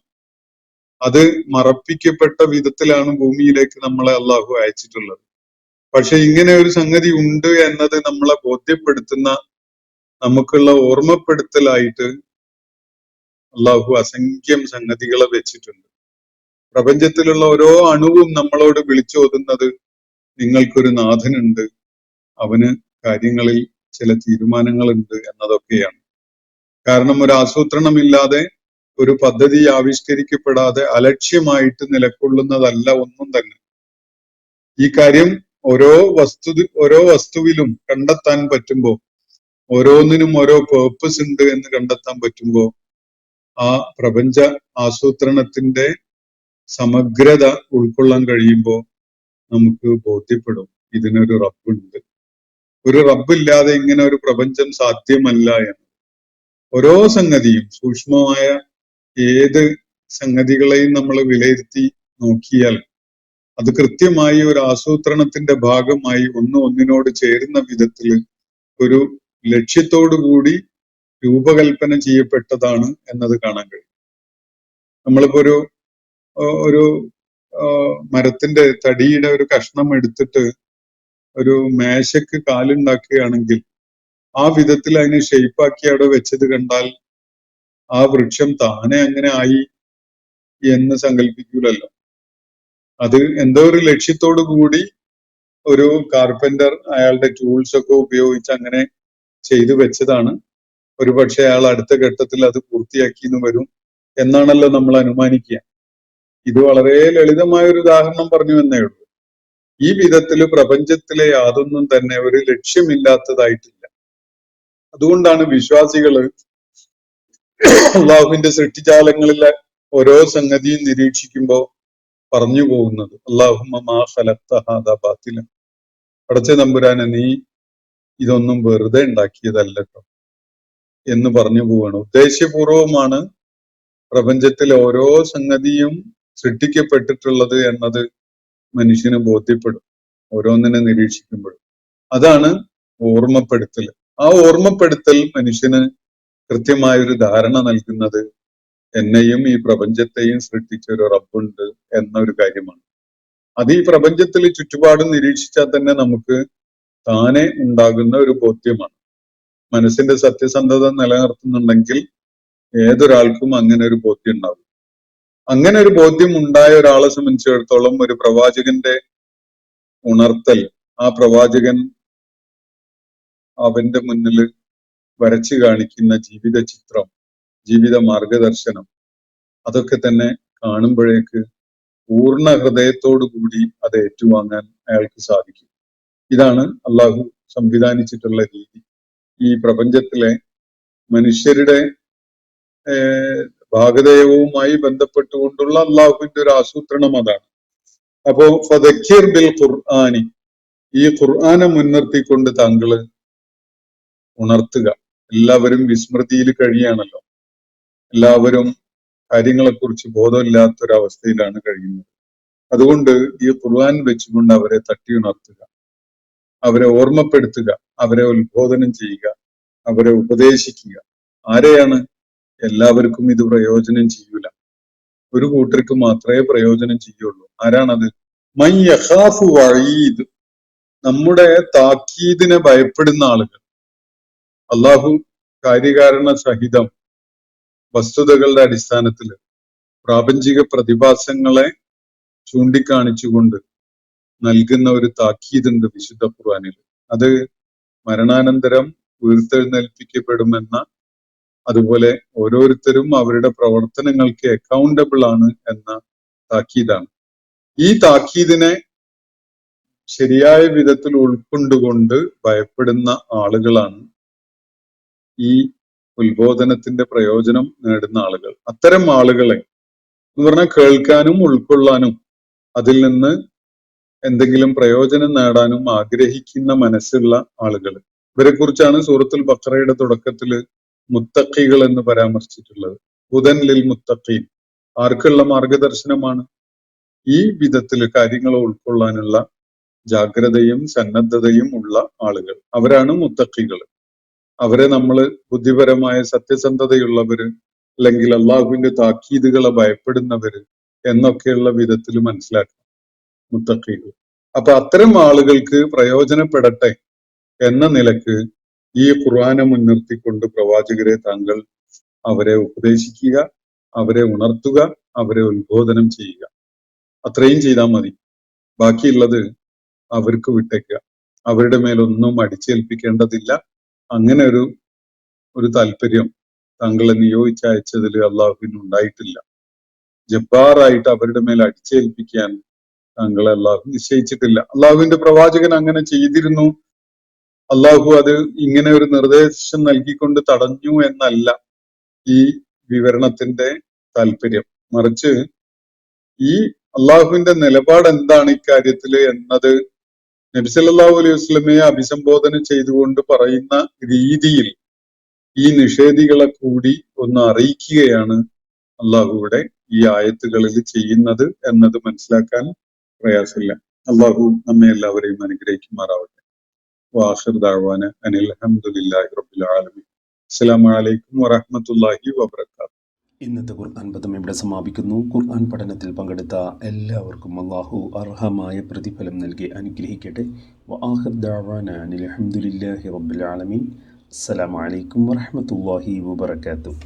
അത് മറപ്പിക്കപ്പെട്ട വിധത്തിലാണ് ഭൂമിയിലേക്ക് നമ്മളെ അള്ളാഹു അയച്ചിട്ടുള്ളത്. പക്ഷെ ഇങ്ങനെ ഒരു സംഗതി ഉണ്ട് എന്നത് നമ്മളെ ബോധ്യപ്പെടുത്തുന്ന, നമുക്കുള്ള ഓർമ്മപ്പെടുത്തലായിട്ട് അള്ളാഹു അസംഖ്യം സംഗതികളെ വെച്ചിട്ടുണ്ട്. പ്രപഞ്ചത്തിലുള്ള ഓരോ അണുവും നമ്മളോട് വിളിച്ചോതുന്നത് നിങ്ങൾക്കൊരു നാഥനുണ്ട്, അവന് കാര്യങ്ങളിൽ ചില തീരുമാനങ്ങളുണ്ട് എന്നതൊക്കെയാണ്. കാരണം ഒരു ആസൂത്രണമില്ലാതെ, ഒരു പദ്ധതി ആവിഷ്കരിക്കപ്പെടാതെ അലക്ഷ്യമായിട്ട് നിലകൊള്ളുന്നതല്ല ഒന്നും തന്നെ. ഈ കാര്യം ഓരോ വസ്തുവിലും കണ്ടെത്താൻ പറ്റുമ്പോ, ഓരോന്നിനും ഓരോ പേർപ്പസ് ഉണ്ട് എന്ന് കണ്ടെത്താൻ പറ്റുമ്പോ ആ പ്രപഞ്ച ആസൂത്രണത്തിന്റെ സമഗ്രത ഉൾക്കൊള്ളാൻ കഴിയുമ്പോ നമുക്ക് ബോധ്യപ്പെടും ഇതിനൊരു റബ്ബുണ്ട്. ഒരു റബ്ബില്ലാതെ ഇങ്ങനെ ഒരു പ്രപഞ്ചം സാധ്യമല്ല എന്ന്. ഓരോ സംഗതിയും, സൂക്ഷ്മമായ ഏത് സംഗതികളെയും നമ്മൾ വിലയിരുത്തി നോക്കിയാൽ അത് കൃത്യമായി ഒരു ആസൂത്രണത്തിന്റെ ഭാഗമായി ഒന്നിനോട് ചേരുന്ന വിധത്തിൽ ഒരു ലക്ഷ്യത്തോടു കൂടി രൂപകൽപ്പന ചെയ്യപ്പെട്ടതാണ് എന്നത് കാണാൻ കഴിയും. നമ്മളിപ്പോ ഒരു മരത്തിന്റെ തടിയുടെ ഒരു കഷ്ണം എടുത്തിട്ട് ഒരു മേശക്ക് കാലുണ്ടാക്കുകയാണെങ്കിൽ ആ വിധത്തിൽ അതിനെ ഷെയ്പ്പാക്കി അവിടെ വെച്ചത് കണ്ടാൽ ആ വൃക്ഷം താനെ അങ്ങനെ ആയി എന്ന് സങ്കല്പിക്കൂലല്ലോ. അത് എന്തോ ഒരു ലക്ഷ്യത്തോടു കൂടി ഒരു കാർപ്പന്റർ അയാളുടെ ടൂൾസ് ഒക്കെ ഉപയോഗിച്ച് അങ്ങനെ ചെയ്തു വെച്ചതാണ്. ഒരുപക്ഷെ അയാൾ അടുത്ത ഘട്ടത്തിൽ അത് പൂർത്തിയാക്കിയെന്ന് വരും എന്നാണല്ലോ നമ്മൾ അനുമാനിക്കുക. ഇത് വളരെ ലളിതമായ ഒരു ഉദാഹരണം പറഞ്ഞു എന്നേ ഉള്ളൂ. ഈ വിധത്തില് പ്രപഞ്ചത്തിലെ യാതൊന്നും തന്നെ ഒരു ലക്ഷ്യമില്ലാത്തതായിട്ടില്ല. അതുകൊണ്ടാണ് വിശ്വാസികള് അള്ളാഹുവിന്റെ സൃഷ്ടിജാലങ്ങളിലെ ഓരോ സംഗതിയും നിരീക്ഷിക്കുമ്പോൾ പറഞ്ഞു പോകുന്നത് അല്ലാഹുമ്മ മാ ഖലഖ്ത ഹാദാ ബാത്തില, പടച്ച തമ്പുരാനെ നീ ഇതൊന്നും വെറുതെ ഉണ്ടാക്കിയതല്ലോ എന്ന് പറഞ്ഞു പോവാണ്. ഉദ്ദേശ്യപൂർവമാണ് പ്രപഞ്ചത്തിൽ ഓരോ സംഗതിയും സൃഷ്ടിക്കപ്പെട്ടിട്ടുള്ളത് എന്നത് മനുഷ്യന് ബോധ്യപ്പെടും ഓരോന്നിനെ നിരീക്ഷിക്കുമ്പോഴും. അതാണ് ഓർമ്മപ്പെടുത്തൽ. ആ ഓർമ്മപ്പെടുത്തൽ മനുഷ്യന് കൃത്യമായൊരു ധാരണ നൽകുന്നത് എന്നെയും ഈ പ്രപഞ്ചത്തെയും സൃഷ്ടിച്ച ഒരു റബ്ബുണ്ട് എന്നൊരു കാര്യമാണ്. അത് ഈ പ്രപഞ്ചത്തിൽ ചുറ്റുപാടും നിരീക്ഷിച്ചാൽ തന്നെ നമുക്ക് താനെ ഉണ്ടാകുന്ന ഒരു ബോധ്യമാണ്. മനസ്സിന്റെ സത്യസന്ധത നിലനിർത്തുന്നുണ്ടെങ്കിൽ ഏതൊരാൾക്കും അങ്ങനെ ഒരു ബോധ്യം ഉണ്ടാകും. അങ്ങനെ ഒരു ബോധ്യം ഉണ്ടായ ഒരാളെ സംബന്ധിച്ചിടത്തോളം ഒരു പ്രവാചകന്റെ ഉണർത്തൽ, ആ പ്രവാചകൻ അവന്റെ മുന്നിൽ വരച്ചു കാണിക്കുന്ന ജീവിത ചിത്രം, ജീവിത മാർഗദർശനം, അതൊക്കെ തന്നെ കാണുമ്പോഴേക്ക് പൂർണ്ണ ഹൃദയത്തോടു കൂടി അത് ഏറ്റുവാങ്ങാൻ അയാൾക്ക് സാധിക്കും. ഇതാണ് അള്ളാഹു സംവിധാനിച്ചിട്ടുള്ള രീതി. ഈ പ്രപഞ്ചത്തിലെ മനുഷ്യരുടെ ഭാഗധേയവുമായി ബന്ധപ്പെട്ടുകൊണ്ടുള്ള അള്ളാഹുവിന്റെ ഒരു ആസൂത്രണം അതാണ്. അപ്പോ ഫദക്കിർ ബിൽ ഖുർആനി, ഈ ഖുർആനെ മുൻനിർത്തിക്കൊണ്ട് താങ്കള് ഉണർത്തുക. എല്ലാവരും വിസ്മൃതിയിൽ കഴിയാണല്ലോ, എല്ലാവരും കാര്യങ്ങളെക്കുറിച്ച് ബോധമില്ലാത്തൊരവസ്ഥയിലാണ് കഴിയുന്നത്. അതുകൊണ്ട് ഈ ഖുർആൻ വെച്ചുകൊണ്ട് അവരെ തട്ടിയുണർത്തുക, അവരെ ഓർമ്മപ്പെടുത്തുക, അവരെ ഉത്ബോധനം ചെയ്യുക, അവരെ ഉപദേശിക്കുക. ആരെയാണ്? എല്ലാവർക്കും ഇത് പ്രയോജനം ചെയ്യൂല, ഒരു കൂട്ടർക്ക് മാത്രമേ പ്രയോജനം ചെയ്യുള്ളൂ. ആരാണത്? മൻ യഖാഫു വഈദ്, നമ്മുടെ താക്കീദിനെ ഭയപ്പെടുന്ന ആളുകൾ. അള്ളാഹു കാര്യകാരണ സഹിതം വസ്തുതകളുടെ അടിസ്ഥാനത്തിൽ പ്രാപഞ്ചിക പ്രതിഭാസങ്ങളെ ചൂണ്ടിക്കാണിച്ചുകൊണ്ട് നൽകുന്ന ഒരു താക്കീതുണ്ട് വിശുദ്ധ ഖുർആനിൽ. അത് മരണാനന്തരം ഉയർത്തെഴുന്നേൽപ്പിക്കപ്പെടുമെന്ന, അതുപോലെ ഓരോരുത്തരും അവരുടെ പ്രവർത്തനങ്ങൾക്ക് അക്കൗണ്ടബിൾ ആണ് എന്ന താക്കീതാണ്. ഈ താക്കീദിനെ ശരിയായ വിധത്തിൽ ഉൾക്കൊണ്ടുകൊണ്ട് ഭയപ്പെടുന്ന ആളുകളാണ് ഈ ഉത്ബോധനത്തിന്റെ പ്രയോജനം നേടുന്ന ആളുകൾ. അത്തരം ആളുകളെ എന്ന് പറഞ്ഞാൽ കേൾക്കാനും ഉൾക്കൊള്ളാനും അതിൽ നിന്ന് എന്തെങ്കിലും പ്രയോജനം നേടാനും ആഗ്രഹിക്കുന്ന മനസ്സുള്ള ആളുകൾ. ഇവരെ കുറിച്ചാണ് സൂറത്തുൽ ബഖറയുടെ തുടക്കത്തില് മുത്തഖികൾ എന്ന് പരാമർശിച്ചിട്ടുള്ളത്. ഹുദൻ ലിൽ മുത്തഖീൻ, ആർക്കുള്ള മാർഗദർശനമാണ്? ഈ വിധത്തിൽ കാര്യങ്ങൾ ഉൾക്കൊള്ളാനുള്ള ജാഗ്രതയും സന്നദ്ധതയും ഉള്ള ആളുകൾ, അവരാണ് മുത്തഖികൾ. അവരെ നമ്മൾ ബുദ്ധിപരമായ സത്യസന്ധതയുള്ളവര്, അല്ലെങ്കിൽ അള്ളാഹുവിന്റെ താക്കീതുകളെ ഭയപ്പെടുന്നവര് എന്നൊക്കെയുള്ള വിധത്തിൽ മനസ്സിലാക്കണം മുത്തഖീകൾ. അപ്പൊ അത്തരം ആളുകൾക്ക് പ്രയോജനപ്പെടട്ടെ എന്ന നിലക്ക് ഈ ഖുർആനെ മുൻനിർത്തിക്കൊണ്ട് പ്രവാചകരെ താങ്കൾ അവരെ ഉപദേശിക്കുക, അവരെ ഉണർത്തുക, അവരെ ഉത്ബോധനം ചെയ്യുക. അത്രയും ചെയ്താൽ മതി. ബാക്കിയുള്ളത് അവർക്ക് വിട്ടേക്കുക. അവരുടെ മേലൊന്നും അടിച്ചേൽപ്പിക്കേണ്ടതില്ല. അങ്ങനെ ഒരു താല്പര്യം താങ്കളെ നിയോഗിച്ചയച്ചതിൽ അള്ളാഹുവിന് ഉണ്ടായിട്ടില്ല. ജബ്ബാറായിട്ട് അവരുടെ മേൽ അടിച്ചേൽപ്പിക്കാൻ താങ്കളെ അള്ളാഹു നിശ്ചയിച്ചിട്ടില്ല. അള്ളാഹുവിന്റെ പ്രവാചകൻ അങ്ങനെ ചെയ്തിരുന്നു, അള്ളാഹു അത് ഇങ്ങനെ ഒരു നിർദ്ദേശം നൽകിക്കൊണ്ട് തടഞ്ഞു എന്നല്ല ഈ വിവരണത്തിന്റെ താല്പര്യം. മറിച്ച് ഈ അള്ളാഹുവിന്റെ നിലപാട് എന്താണ് ഇക്കാര്യത്തില് എന്നത് നബി സല്ലല്ലാഹു അലൈഹി വസല്ലമയെ അഭിസംബോധന ചെയ്തുകൊണ്ട് പറയുന്ന രീതിയിൽ ഈ നിഷേധികളെ കൂടി ഒന്ന് അറിയിക്കുകയാണ് അള്ളാഹുവിടെ ഈ ആയത്തുകളിൽ ചെയ്യുന്നത് എന്നത് മനസ്സിലാക്കാൻ പ്രയാസമില്ല. അള്ളാഹു നമ്മെ എല്ലാവരെയും അനുഗ്രഹിക്കുമാറാവട്ടെ. വാഖിർ ദഅവാന അനിൽ ഹംദുലില്ലാഹി റബ്ബിൽ ആലമീൻ. അസ്സലാമു അലൈക്കും വറഹ്മത്തുള്ളാഹി വബറകാതുഹു. ഇന്നത്തെ ഖുർആൻ പദം ഇവിടെ സമാപിക്കുന്നു. ഖുർആൻ പഠനത്തിൽ പങ്കെടുത്ത എല്ലാവർക്കും അല്ലാഹു അർഹമായ പ്രതിഫലം നൽകി അനുഗ്രഹിക്കട്ടെ. വആഖിർ ദഅവാന അനിൽ ഹംദുലില്ലാഹി റബ്ബിൽ ആലമീൻ. അസ്സലാമു അലൈക്കും വറഹ്മത്തുള്ളാഹി വബറകാതുഹു.